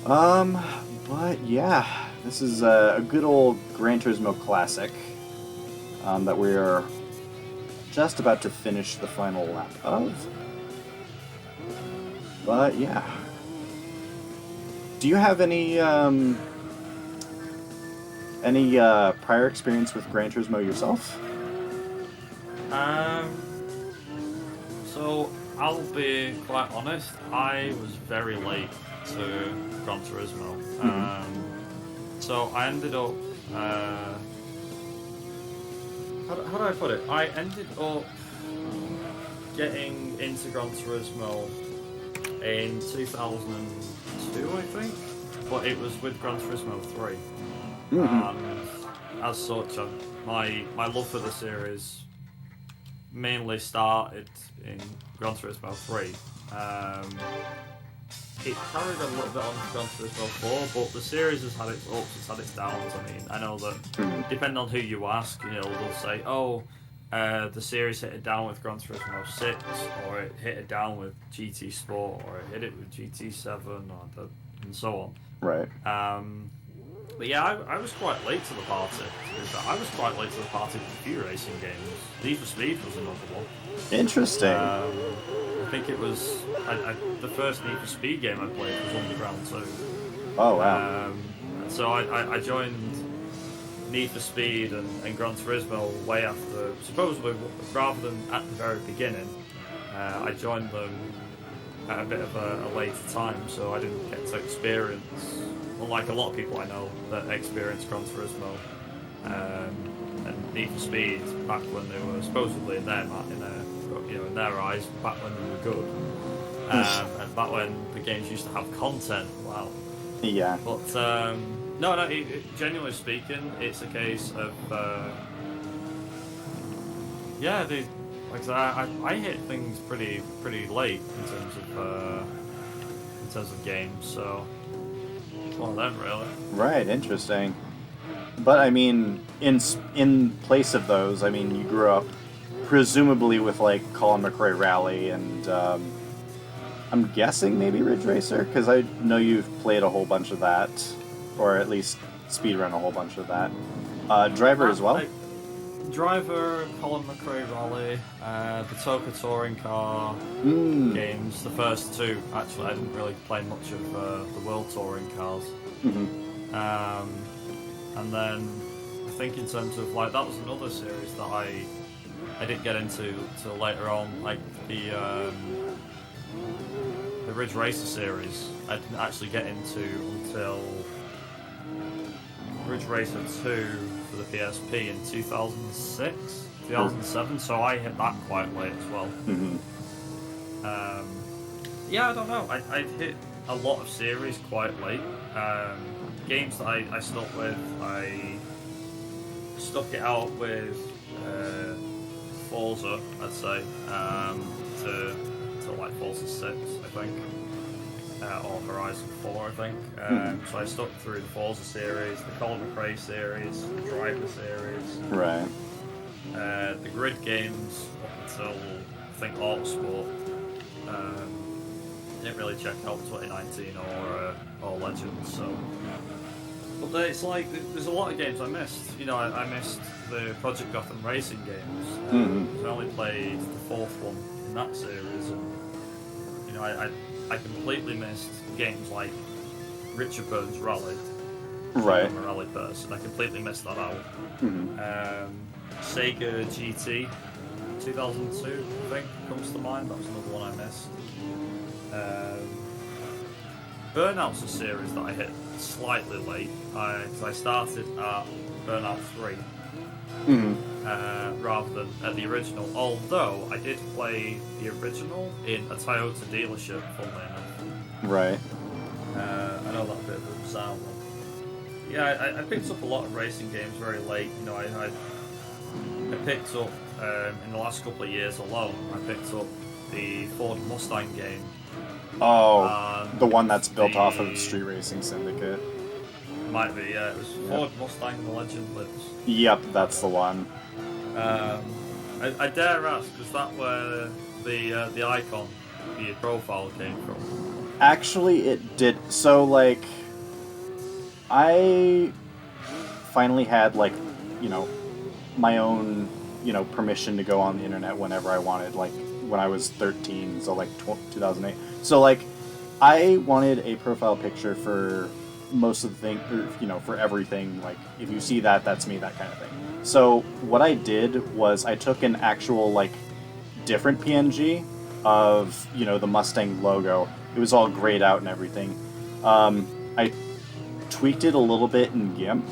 But yeah, this is a good old Gran Turismo classic that we are just about to finish the final lap of. But yeah. Do you have any prior experience with Gran Turismo yourself? So I'll be quite honest. I was very late to Gran Turismo. So I ended up. How do I put it? I ended up getting into Gran Turismo in 2002, I think, but it was with Gran Turismo 3. And as such, my love for the series mainly started in Gran Turismo 3. It carried a little bit on Gran Turismo 4, but the series has had its ups, it's had its downs. I mean, I know that depending on who you ask, they'll say, the series hit it down with Gran Turismo 6, or it hit it down with GT Sport, or it hit it with GT7, and so on. Right. But yeah, I was quite late to the party. I was quite late to the party with a few racing games. Need for Speed was another one. Interesting. I think it was the first Need for Speed game I played was Underground 2. Oh wow. So I joined Need for Speed and Gran Turismo way after, supposedly rather than at the very beginning. I joined them at a bit of a later time, so I didn't get to experience, unlike a lot of people I know that experienced Gran Turismo and Need for Speed back when they were supposedly in their eyes, back when they were good, and back when the games used to have content. Wow. Yeah. But genuinely speaking, it's a case of Yeah, like I hit things pretty late in terms of games. So it's one of them really. Right, interesting. But I mean, in place of those, I mean, you grew up presumably with like Colin McRae Rally and I'm guessing maybe Ridge Racer because I know you've played a whole bunch of that, or at least speedrun a whole bunch of that. Driver as well. Driver, Colin McRae Rally, the Toka Touring Car games, the first two. Actually, I didn't really play much of the World Touring Cars. Mm-hmm. And then I think in terms of like that was another series that I didn't get into till later on, like the Ridge Racer series. I didn't actually get into until Ridge Racer 2 for the PSP in 2007, so I hit that quite late as well. Mm-hmm. Yeah, I don't know. I hit a lot of series quite late. Games that I stuck with, I stuck it out with Forza, I'd say, to like Forza 6, I think. Or Horizon 4, I think. So I stuck through the Forza series, the Colin McRae series, the Driver series. Right. The grid games up until, I think, Autosport. Didn't really check out 2019 or Legends, so. But it's like, there's a lot of games I missed. You know, I missed the Project Gotham Racing games. Mm-hmm. I only played the fourth one in that series, and, you know, I completely missed games like Richard Burns Rally. Right. I'm a rally person. I completely missed that out. Mm-hmm. Sega GT 2002, I think, comes to mind. That was another one I missed. Burnout's a series that I hit slightly late. Because I started at Burnout 3 rather than at the original. Although I did play the original in a Toyota dealership, funnily enough. Right. I know that bit of a bizarre one. Yeah, I picked up a lot of racing games very late. You know, I picked up in the last couple of years alone. I picked up the Ford Mustang game. Oh, the one that's built off of Street Racing Syndicate. Might be, yeah. It was Ford Mustang: The Legend Lives. Yep, that's the one. I dare ask, is that where the icon, the profile came from? Actually, it did. So, like, I finally had, like, you know, my own, you know, permission to go on the internet whenever I wanted, like, when I was 13, so, like, 2008. So, like, I wanted a profile picture for most of the thing, or, you know, for everything. Like, if you see that, that's me, that kind of thing. So, what I did was I took an actual, like, different PNG of, you know, the Mustang logo. It was all grayed out and everything. I tweaked it a little bit in GIMP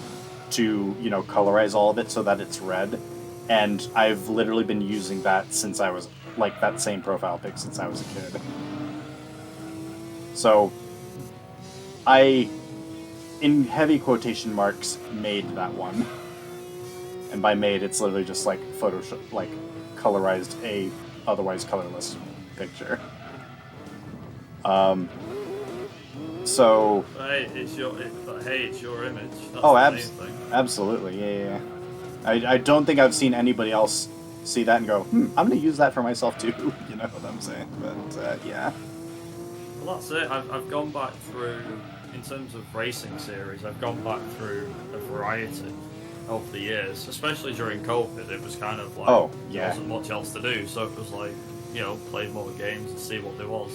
to, you know, colorize all of it so that it's red. And I've literally been using that since I was, like, that same profile pic since I was a kid. So, I, in heavy quotation marks, made that one. And by made, it's literally just, like, Photoshop, like, colorized a otherwise colorless picture. So. Hey, it's your image. That's Oh, the main thing. absolutely, yeah. I don't think I've seen anybody else see that and go, I'm going to use that for myself too. You know what I'm saying? But yeah. Well, that's it. I've gone back through, in terms of racing series, I've gone back through a variety over the years, especially during COVID. It was kind of like, there wasn't much else to do, so it was like, you know, play more games and see what there was.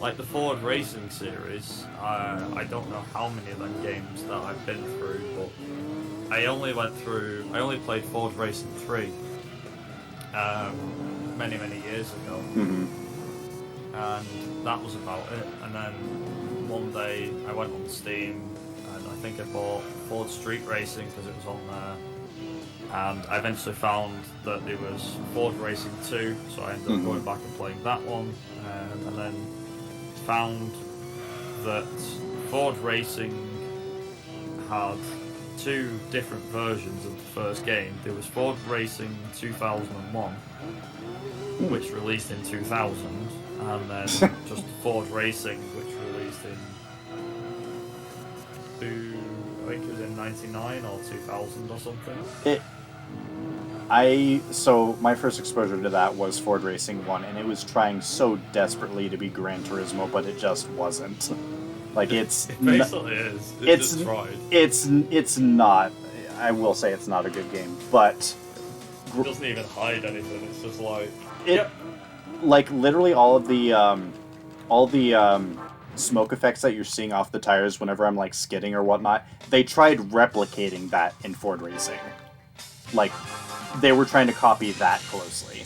Like the Ford Racing series, I don't know how many of them games that I've been through, but I only played Ford Racing 3 many years ago. And that was about it. And then one day I went on Steam and I think I bought Ford Street Racing because it was on there. And I eventually found that there was Ford Racing 2, so I ended up going back and playing that one. And then found that Ford Racing had two different versions of the first game. There was Ford Racing 2001, which released in 2000, and then just Ford Racing, which released in I think it was in 99 or 2000 or something. So my first exposure to that was Ford Racing 1, and it was trying so desperately to be Gran Turismo, but it just wasn't. Like, it's... It basically is. It's just tried. It's not... I will say it's not a good game, but... It doesn't even hide anything, it's just like... Yep. Like, literally all the smoke effects that you're seeing off the tires whenever I'm, like, skidding or whatnot, they tried replicating that in Ford Racing. Like, they were trying to copy that closely.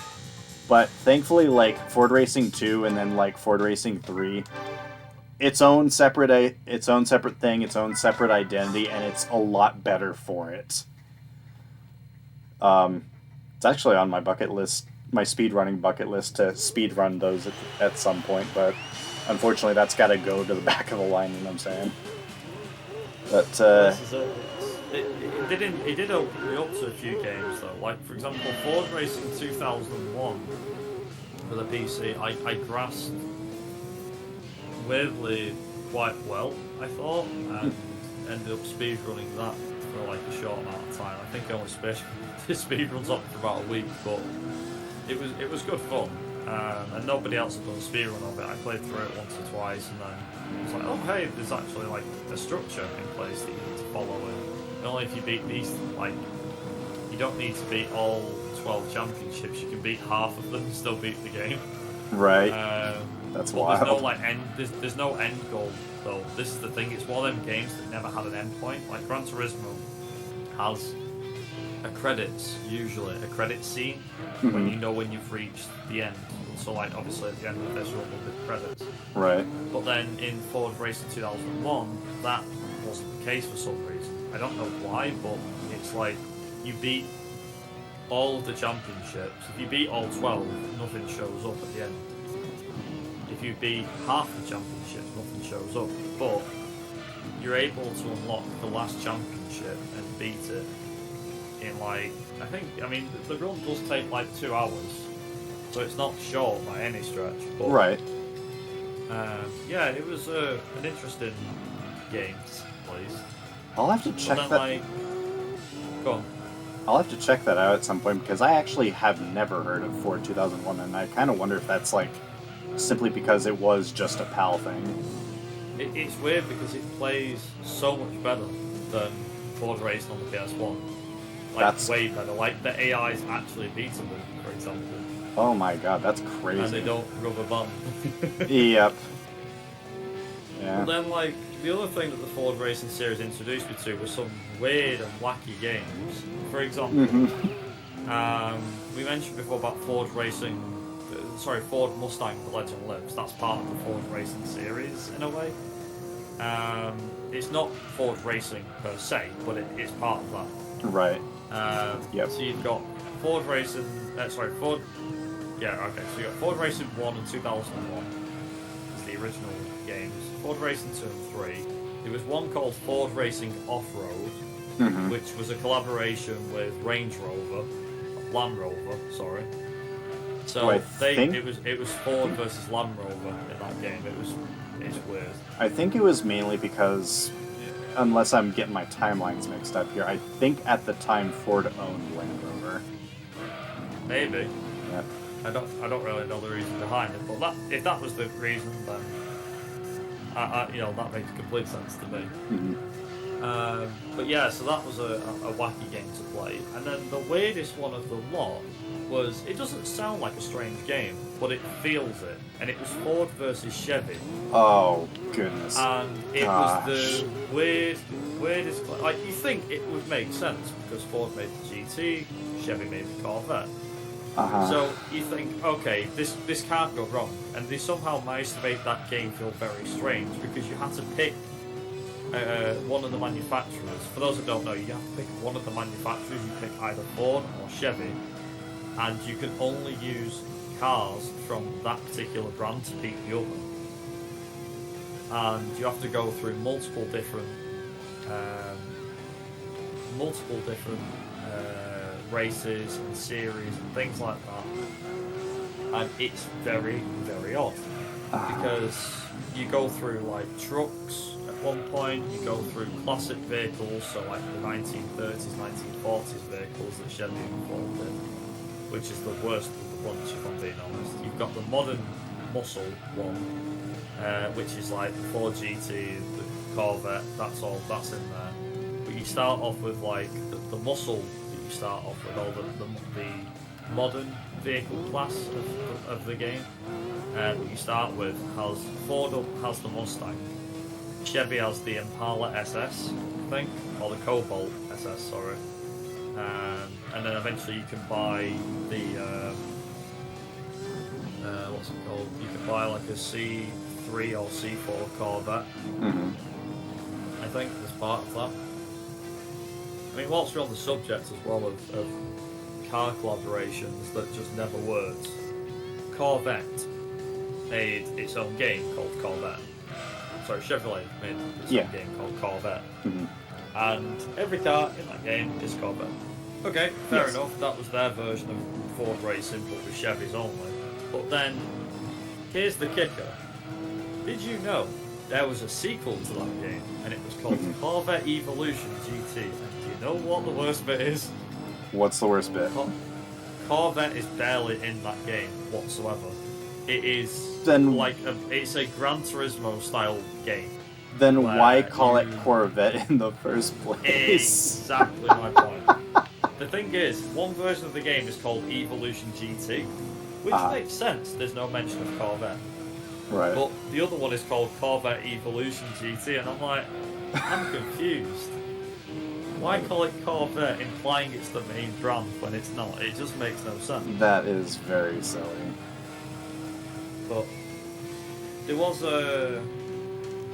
But thankfully, like, Ford Racing 2 and then, like, Ford Racing 3, its own separate thing, its own separate identity, and it's a lot better for it. It's actually on my bucket list, my speedrunning bucket list, to speedrun those at some point, but unfortunately that's got to go to the back of the line, you know what I'm saying? But, It did open me up to a few games though, like for example Ford Racing 2001 for the PC, I grasped weirdly quite well, I thought, and ended up speedrunning that for like a short amount of time. I think I only speedruns up for about a week, but it was good fun, and nobody else had done a speedrun of it. I played through it once or twice, and then it was like, oh hey, there's actually like a structure in place that you need to follow, and only if you beat these, like, you don't need to beat all 12 championships, you can beat half of them and still beat the game. Right. That's but wild. There's no like there's no end goal though. This is the thing, it's one of them games that never had an end point. Like Gran Turismo has usually a credit scene when you know when you've reached the end. So like obviously at the end of this run will be credits. Right. But then in Ford Racing 2001 that wasn't the case for some reason. I don't know why, but it's like you beat all of the championships. If you beat all 12, nothing shows up at the end. If you beat half the championships, nothing shows up. But you're able to unlock the last championship and beat it in like, I mean, the run does take like 2 hours, so it's not short by any stretch. But, right. Yeah, it was an interesting game, please. I'll have to check that. Like, go on. I'll have to check that out at some point, because I actually have never heard of Ford 2001, and I kind of wonder if that's like simply because it was just a PAL thing. It's weird because it plays so much better than Ford Racing on the PS1. Like, That's way better. Like, the AI is actually beatable, for example. Oh my god, that's crazy. And they don't rubber band. Yep. Yeah. But then, like, the other thing that the Ford Racing series introduced me to was some weird and wacky games. For example, we mentioned before about Ford Mustang The Legend Lives. That's part of the Ford Racing series, in a way. It's not Ford Racing per se, but it's part of that. Right. Yep. So you've got Ford Racing, so you got Ford Racing 1 and 2001 as the original games. Ford Racing 2 and 3. There was one called Ford Racing Off-Road, which was a collaboration with Land Rover, sorry. So it was Ford versus Land Rover in that game. It's weird. I think it was mainly because, unless I'm getting my timelines mixed up here, I think at the time Ford owned Land Rover. Maybe. Yeah. I don't really know the reason behind it, but if that was the reason, then that makes complete sense to me. But yeah, so that was a wacky game to play. And then the weirdest one of the lot was, it doesn't sound like a strange game, but it feels it. And it was Ford versus Chevy. Oh, goodness. And it was the weirdest, like, you think it would make sense because Ford made the GT, Chevy made the Corvette. So you think, okay, this can't go wrong. And they somehow managed to make that game feel very strange because you had to pick one of the manufacturers. For those that don't know, you have to pick one of the manufacturers. You pick either Ford or Chevy, and you can only use cars from that particular brand to beat the other. And you have to go through multiple different multiple different races and series and things like that, and it's very, very odd because you go through like trucks at one point, you go through classic vehicles, so like the 1930s, 1940s vehicles that Chevy involved in, which is the worst of the bunch if I'm being honest. You've got the modern muscle one, which is like the Ford GT, the Corvette, that's in there. But you start off with like the muscle that you start off with, all the modern vehicle class of the game. That you start with has Ford has the Mustang, Chevy has the Impala SS, I think, or the Cobalt SS, sorry. And then eventually you can buy the what's it called? You can buy like a C3 or C4 Corvette. I think as part of that. I mean, whilst we're on the subject as well of car collaborations that just never worked, Corvette made its own game called Corvette. Sorry, Chevrolet made its own game called Corvette. And every car in that game is Corvette. Okay, fair enough, that was their version of Ford Racing, but with Chevys only. But then, here's the kicker. Did you know there was a sequel to that game, and it was called Corvette Evolution GT? And do you know what the worst bit is? What's the worst bit? Corvette is barely in that game whatsoever. It is it's a Gran Turismo style game. Then why call it Corvette in the first place? Exactly my point. The thing is, one version of the game is called Evolution GT, which makes sense. There's no mention of Corvette. Right. But the other one is called Corvette Evolution GT, and I'm like, I'm confused. Why call it Corvette, implying it's the main brand when it's not? It just makes no sense. That is very silly. But there was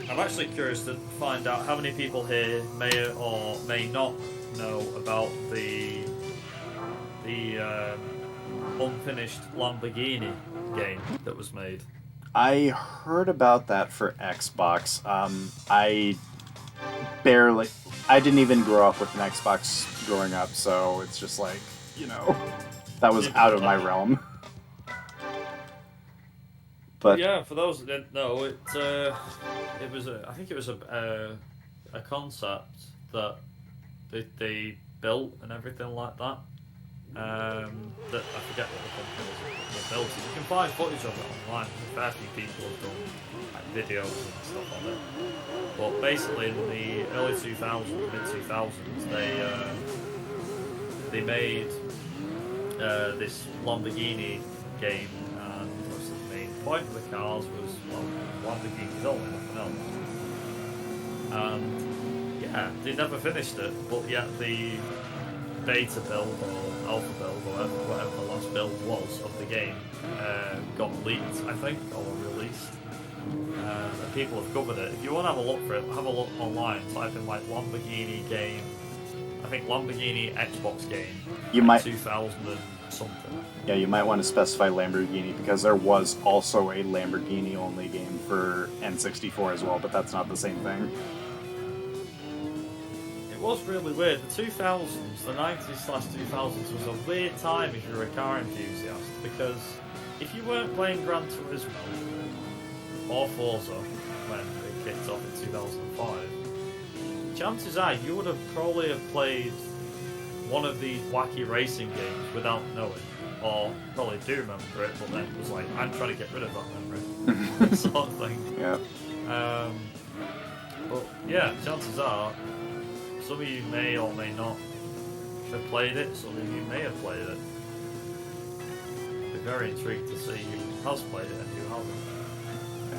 I'm actually curious to find out how many people here may or may not know about the unfinished Lamborghini game that was made. I heard about that for Xbox. I didn't even grow up with an Xbox growing up, so it's just like, that was out of my realm. But yeah, for those that didn't know, it was a concept that they built and everything like that. That I forget what the company was that built it. You can find footage of it online. A fair few people have done like videos and stuff on it. But basically, in the early 2000s, mid 2000s, they made this Lamborghini game, and the main point of the cars was Lamborghini's only nothing else. And yeah, they never finished it, but yet the beta build or alpha build or whatever the last build was of the game got leaked, I think, or released. And people have covered it. If you want to have a look for it, have a look online. Type in like Lamborghini game. I think Lamborghini Xbox game. You might 2000 and something. Yeah, you might want to specify Lamborghini because there was also a Lamborghini only game for N64 as well, but that's not the same thing. It was really weird. The 2000s, the 90s/2000s was a weird time if you were a car enthusiast, because if you weren't playing Gran Turismo or Forza when they kicked off in 2005, chances are you would have probably have played one of these wacky racing games without knowing, or probably do remember it, but then was like, I'm trying to get rid of that memory, sort of thing. Yeah. But yeah, chances are some of you may or may not have played it, some of you may have played it. I'd be very intrigued to see who has played it and who hasn't.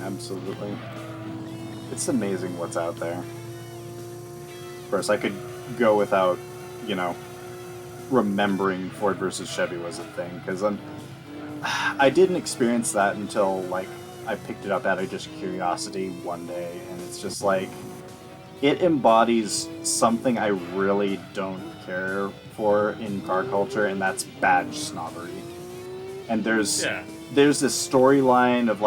Absolutely. It's amazing what's out there. Of course, I could go without, remembering Ford versus Chevy was a thing, because I didn't experience that until, I picked it up out of just curiosity one day, and it's just it embodies something I really don't care for in car culture, and that's badge snobbery. And there's this storyline of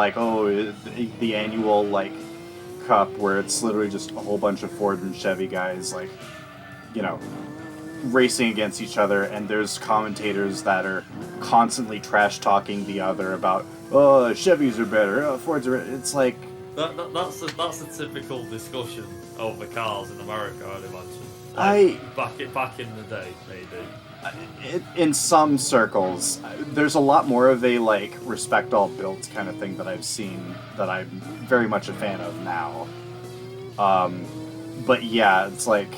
the annual cup where it's literally just a whole bunch of Ford and Chevy guys racing against each other, and there's commentators that are constantly trash talking the other about, oh, Chevys are better, oh, Fords are better. It's like That's a typical discussion over cars in America, I'd imagine. Back in the day, maybe. in some circles, there's a lot more of a like respect all builds kind of thing that I've seen that I'm very much a fan of now. But yeah, it's like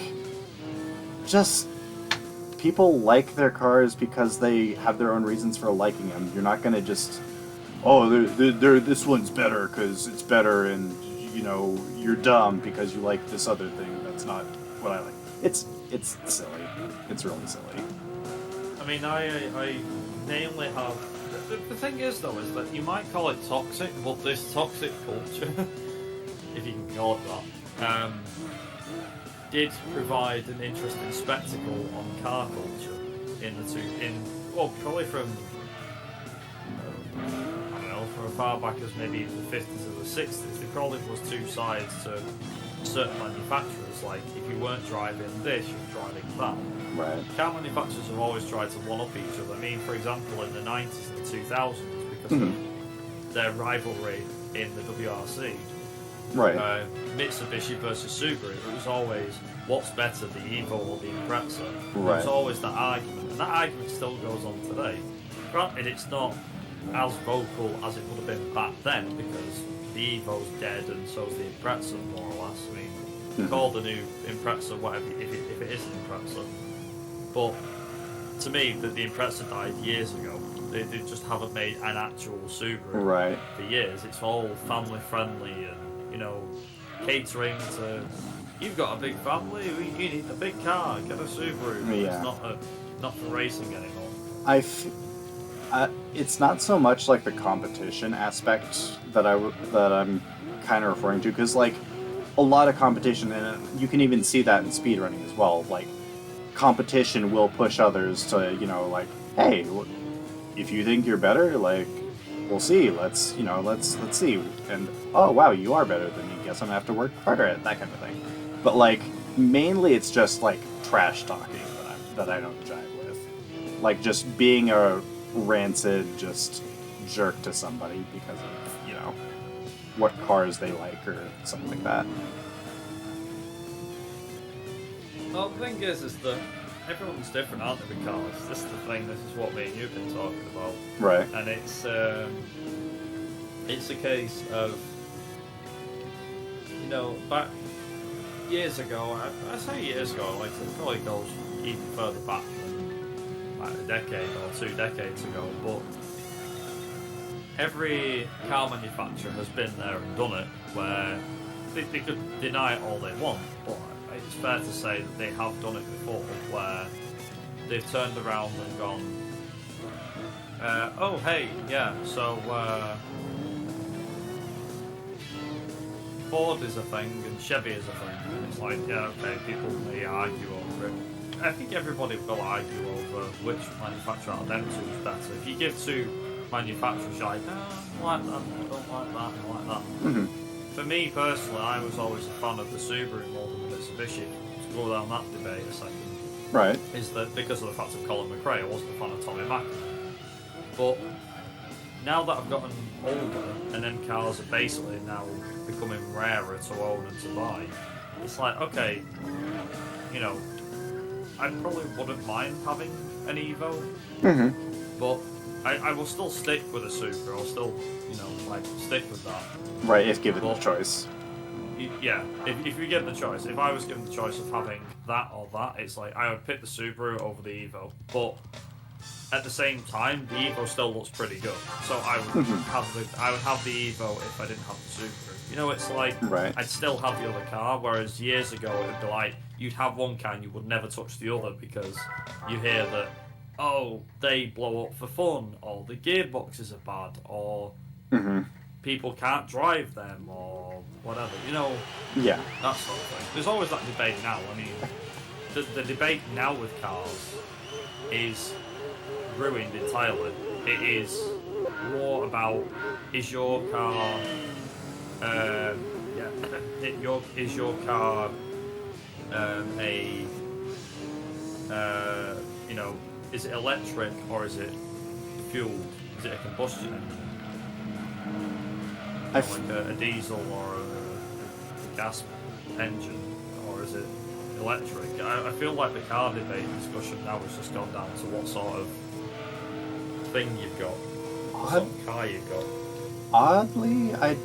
just people like their cars because they have their own reasons for liking them. You're not gonna just, oh, they're this one's better because it's better, and you know you're dumb because you like this other thing that's not what I like. It's silly. It's really silly. I mean, I mainly have. The thing is, though, is that you might call it toxic, but this toxic culture, if you can call it that, did provide an interesting spectacle on car culture probably from, I don't know, from as far back as maybe the 50s or the 60s. They probably was two sides to certain manufacturers. Like, if you weren't driving this, you were driving that. Right. Car manufacturers have always tried to one-up each other. I mean, for example, in the 90s and the 2000s, because of their rivalry in the WRC, right. Mitsubishi versus Subaru, it was always, what's better, the Evo or the Impreza? Right. It was always that argument, and that argument still goes on today. Granted, it's not as vocal as it would have been back then, because the Evo's dead and so's the Impreza, more or less. I mean, call the new Impreza whatever, if it is an Impreza. But to me, the Impreza died years ago. They just haven't made an actual Subaru for years. It's all family friendly and, you know, catering to, you've got a big family, you need a big car, get a Subaru. Yeah. It's not for racing anymore. It's not so much like the competition aspect that I'm kind of referring to, because like a lot of competition, and you can even see that in speedrunning as well. Like, competition will push others to, you know, like, hey, if you think you're better, like, we'll see. Let's see. And oh wow, you are better than me. Guess I'm gonna have to work harder at it, that kind of thing. But like, mainly it's just like trash talking that I don't jive with. Like just being a rancid just jerk to somebody because of, you know, what cars they like or something like that. Well, the thing is that everyone's different, aren't they, with cars? This is the thing, this is what me and you've been talking about. Right. And it's a case of, you know, back years ago, I say years ago, like it probably goes even further back than like a decade or 2 decades ago, but every car manufacturer has been there and done it, where they could deny it all they want, but it's fair to say that they have done it before, where they've turned around and gone, oh hey, yeah, so Ford is a thing and Chevy is a thing. And it's like, yeah, okay, people may argue over it. I think everybody will argue over which manufacturer out of them two is better. If you give two manufacturers, you're like, I like that, I don't like that, I like that. Mm-hmm. For me personally, I was always a fan of the Subaru more than the Mitsubishi. To go down that debate a second, Right. is that because of the fact of Colin McRae, I wasn't a fan of Tommy Mack. But now that I've gotten older, and then cars are basically now becoming rarer to own and to buy, it's like, okay, you know, I probably wouldn't mind having an Evo, but I will still stick with a Supra. I'll still, you know, like, stick with that. Right, if given the choice. Yeah, if you get the choice, if I was given the choice of having that or that, it's like I would pick the Subaru over the Evo. But at the same time, the Evo still looks pretty good, so I would have the Evo if I didn't have the Subaru. You know, it's like I'd still have the other car. Whereas years ago, it'd be like you'd have one car and you would never touch the other because you hear that, oh, they blow up for fun, or the gearboxes are bad, or people can't drive them, or whatever, you know. Yeah. That sort of thing. There's always that debate now. I mean, the debate now with cars is ruined entirely. It is more about, is your car, is your car a you know, is it electric or is it fueled? Is it a combustion engine? You know, like a diesel or a gas engine, or is it electric? I feel like the car debate discussion now has just gone down to what sort of thing you've got, what sort of car you've got. Oddly, I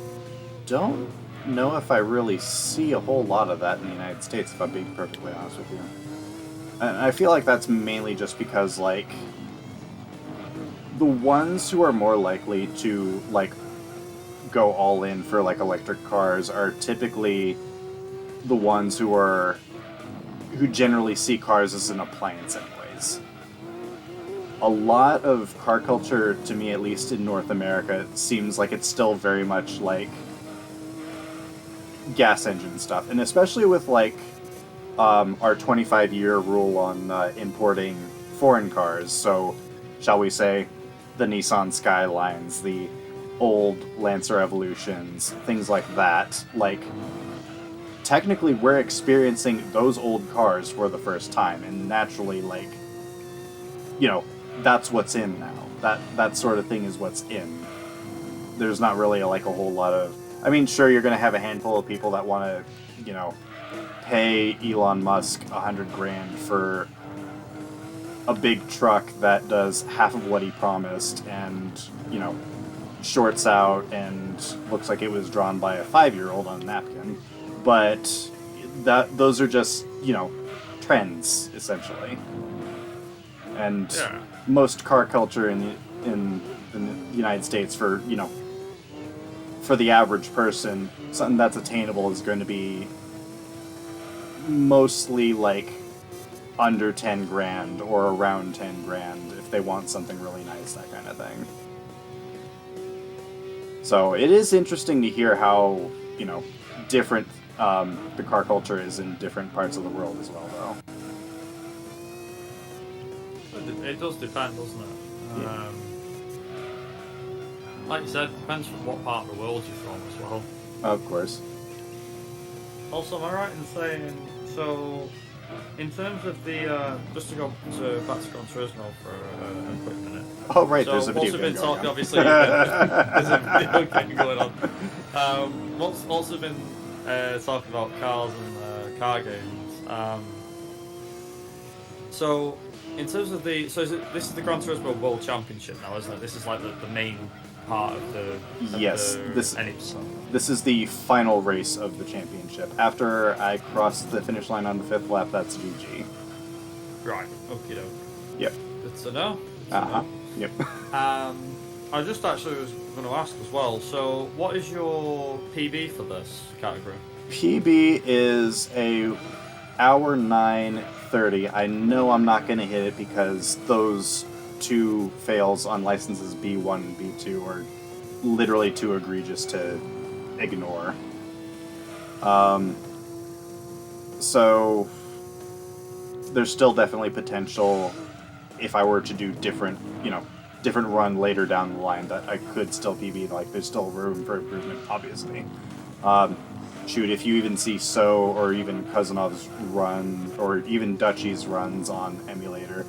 don't know if I really see a whole lot of that in the United States, if I'm being perfectly honest with you. And I feel like that's mainly just because, like, the ones who are more likely to, like, go all in for, like, electric cars are typically the ones who generally see cars as an appliance anyways. A lot of car culture, to me at least in North America, seems like it's still very much like gas engine stuff, and especially with like our 25-year rule on importing foreign cars. So, shall we say, the Nissan Skylines, the old Lancer Evolutions, things like that. Like, technically, we're experiencing those old cars for the first time, and naturally, like, you know, that's what's in now. That sort of thing is what's in. There's not really a whole lot of. I mean, sure, you're going to have a handful of people that want to, you know, pay Elon Musk $100,000 for a big truck that does half of what he promised, and you know, shorts out and looks like it was drawn by a 5-year-old on a napkin. But those are just, you know, trends essentially. And Yeah. most car culture in the United States, for, you know, for the average person, something that's attainable is going to be mostly like under 10 grand or around 10 grand if they want something really nice, that kind of thing. So it is interesting to hear how, you know, different the car culture is in different parts of the world as well, though. It does depend, doesn't it? Yeah. Like you said, it depends from what part of the world you're from as well. Of course. Also, am I right in saying, so, in terms of the, just to go back to Gran Turismo for a quick minute. Oh, right, So there's a video also game been talking, going on. obviously, there's a video game going on. What's also been talking about cars and car games. So, in terms of the, this is the Gran Turismo World Championship now, isn't it? This is like the main part of the. Yes, the this is the final race of the championship. After I cross the finish line on the 5th lap, that's GG. Right. Okie doke. Yep. Good to know. Yep. I just actually was going to ask as well. So, what is your PB for this category? PB is a hour 9:30. I know I'm not going to hit it because those two fails on licenses B1 and B2 are literally too egregious to ignore. So there's still definitely potential if I were to do different run later down the line that I could still PB. Like, there's still room for improvement, obviously. Shoot, if you even see So or even Cousinov's run or even Dutchy's runs on emulator,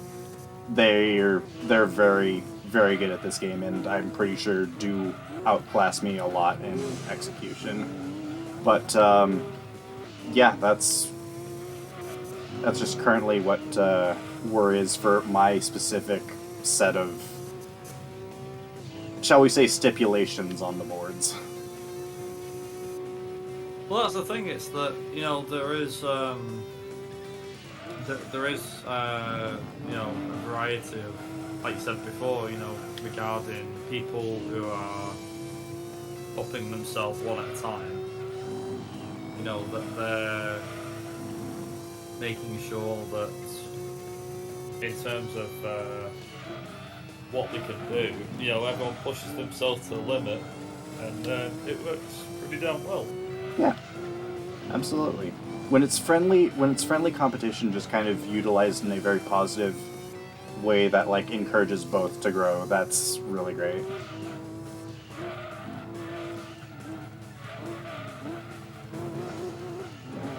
they're very, very good at this game, and I'm pretty sure do outclass me a lot in execution. But yeah, that's just currently what WER is for my specific set of, shall we say, stipulations on the boards. Well, that's the thing. It's that, you know, there is a variety of, like you said before, you know, regarding people who are upping themselves one at a time. You know, that they're making sure that in terms of what they can do, you know, everyone pushes themselves to the limit, and it works pretty damn well. Yeah, absolutely. When it's friendly competition, just kind of utilized in a very positive way that like encourages both to grow, that's really great.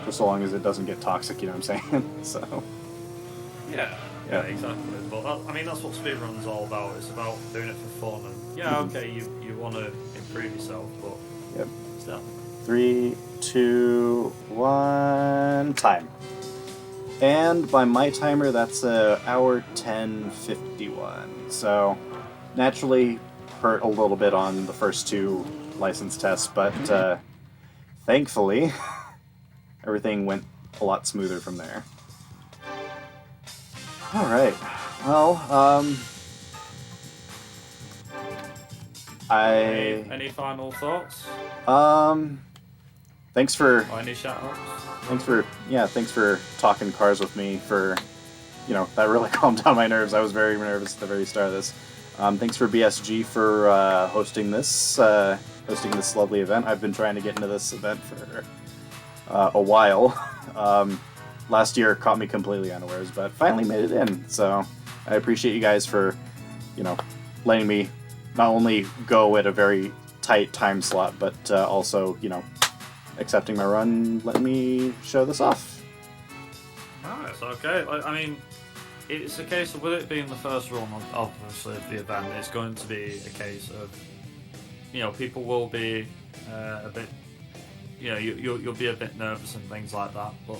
Just so long as it doesn't get toxic, you know what I'm saying? So. Yeah, exactly. But I mean, that's what speedrun's all about. It's about doing it for fun. And yeah, okay, you want to improve yourself, but Yep. still. 3, 2, 1, time. And by my timer, that's hour 10:51. So naturally hurt a little bit on the first 2 license tests, but thankfully everything went a lot smoother from there. All right. Well, Any final thoughts? Thanks for Or any shout-outs? thanks for talking cars with me for, that really calmed down my nerves. I was very nervous at the very start of this. Thanks for BSG for hosting this lovely event. I've been trying to get into this event for a while. Last year caught me completely unawares, but finally made it in. So I appreciate you guys for, letting me not only go at a very tight time slot, but also, accepting my run, letting me show this off. Alright, it's okay. I mean, it's a case of, with it being the first run of obviously the event, it's going to be a case of, people will be a bit, you'll be a bit nervous and things like that. But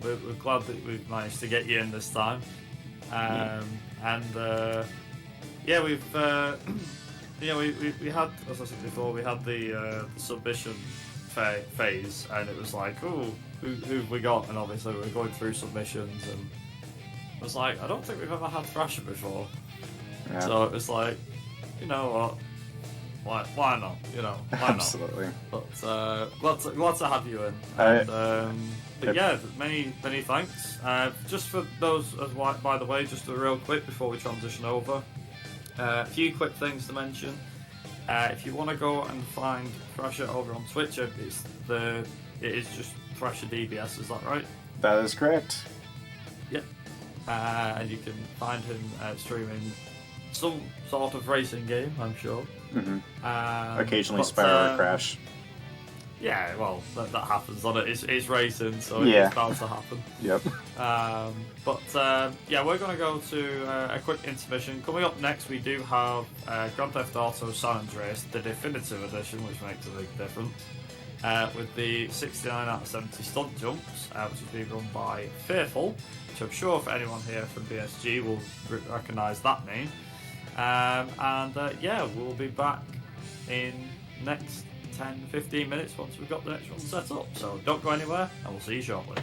we're glad that we've managed to get you in this time. We've we had, as I said before, we had the submission phase, and it was like, oh, who've we got? And obviously we were going through submissions, and it was like, I don't think we've ever had Thrasher before. Yeah. So it was like, you know what? Why not? Why Absolutely. not? But glad to have you in. And, but yeah, many thanks. Just for those, by the way, just real quick before we transition over, a few quick things to mention. If you want to go and find Thrasher over on Twitch, it is just ThrasherDBS, is that right? That is correct. Yep. And you can find him streaming some sort of racing game, I'm sure. Mm-hmm. Occasionally Spyro Crash. Yeah, well, that happens on it. It's racing, so yeah. It's bound to happen. Yep. We're going to go to a quick intermission. Coming up next, we do have Grand Theft Auto San Andreas, the definitive edition, which makes a big difference, with the 69 out of 70 stunt jumps, which is being run by Fearful, which I'm sure for anyone here from BSG will recognise that name. We'll be back in next 10-15 minutes once we've got the next one set up. So don't go anywhere, and we'll see you shortly.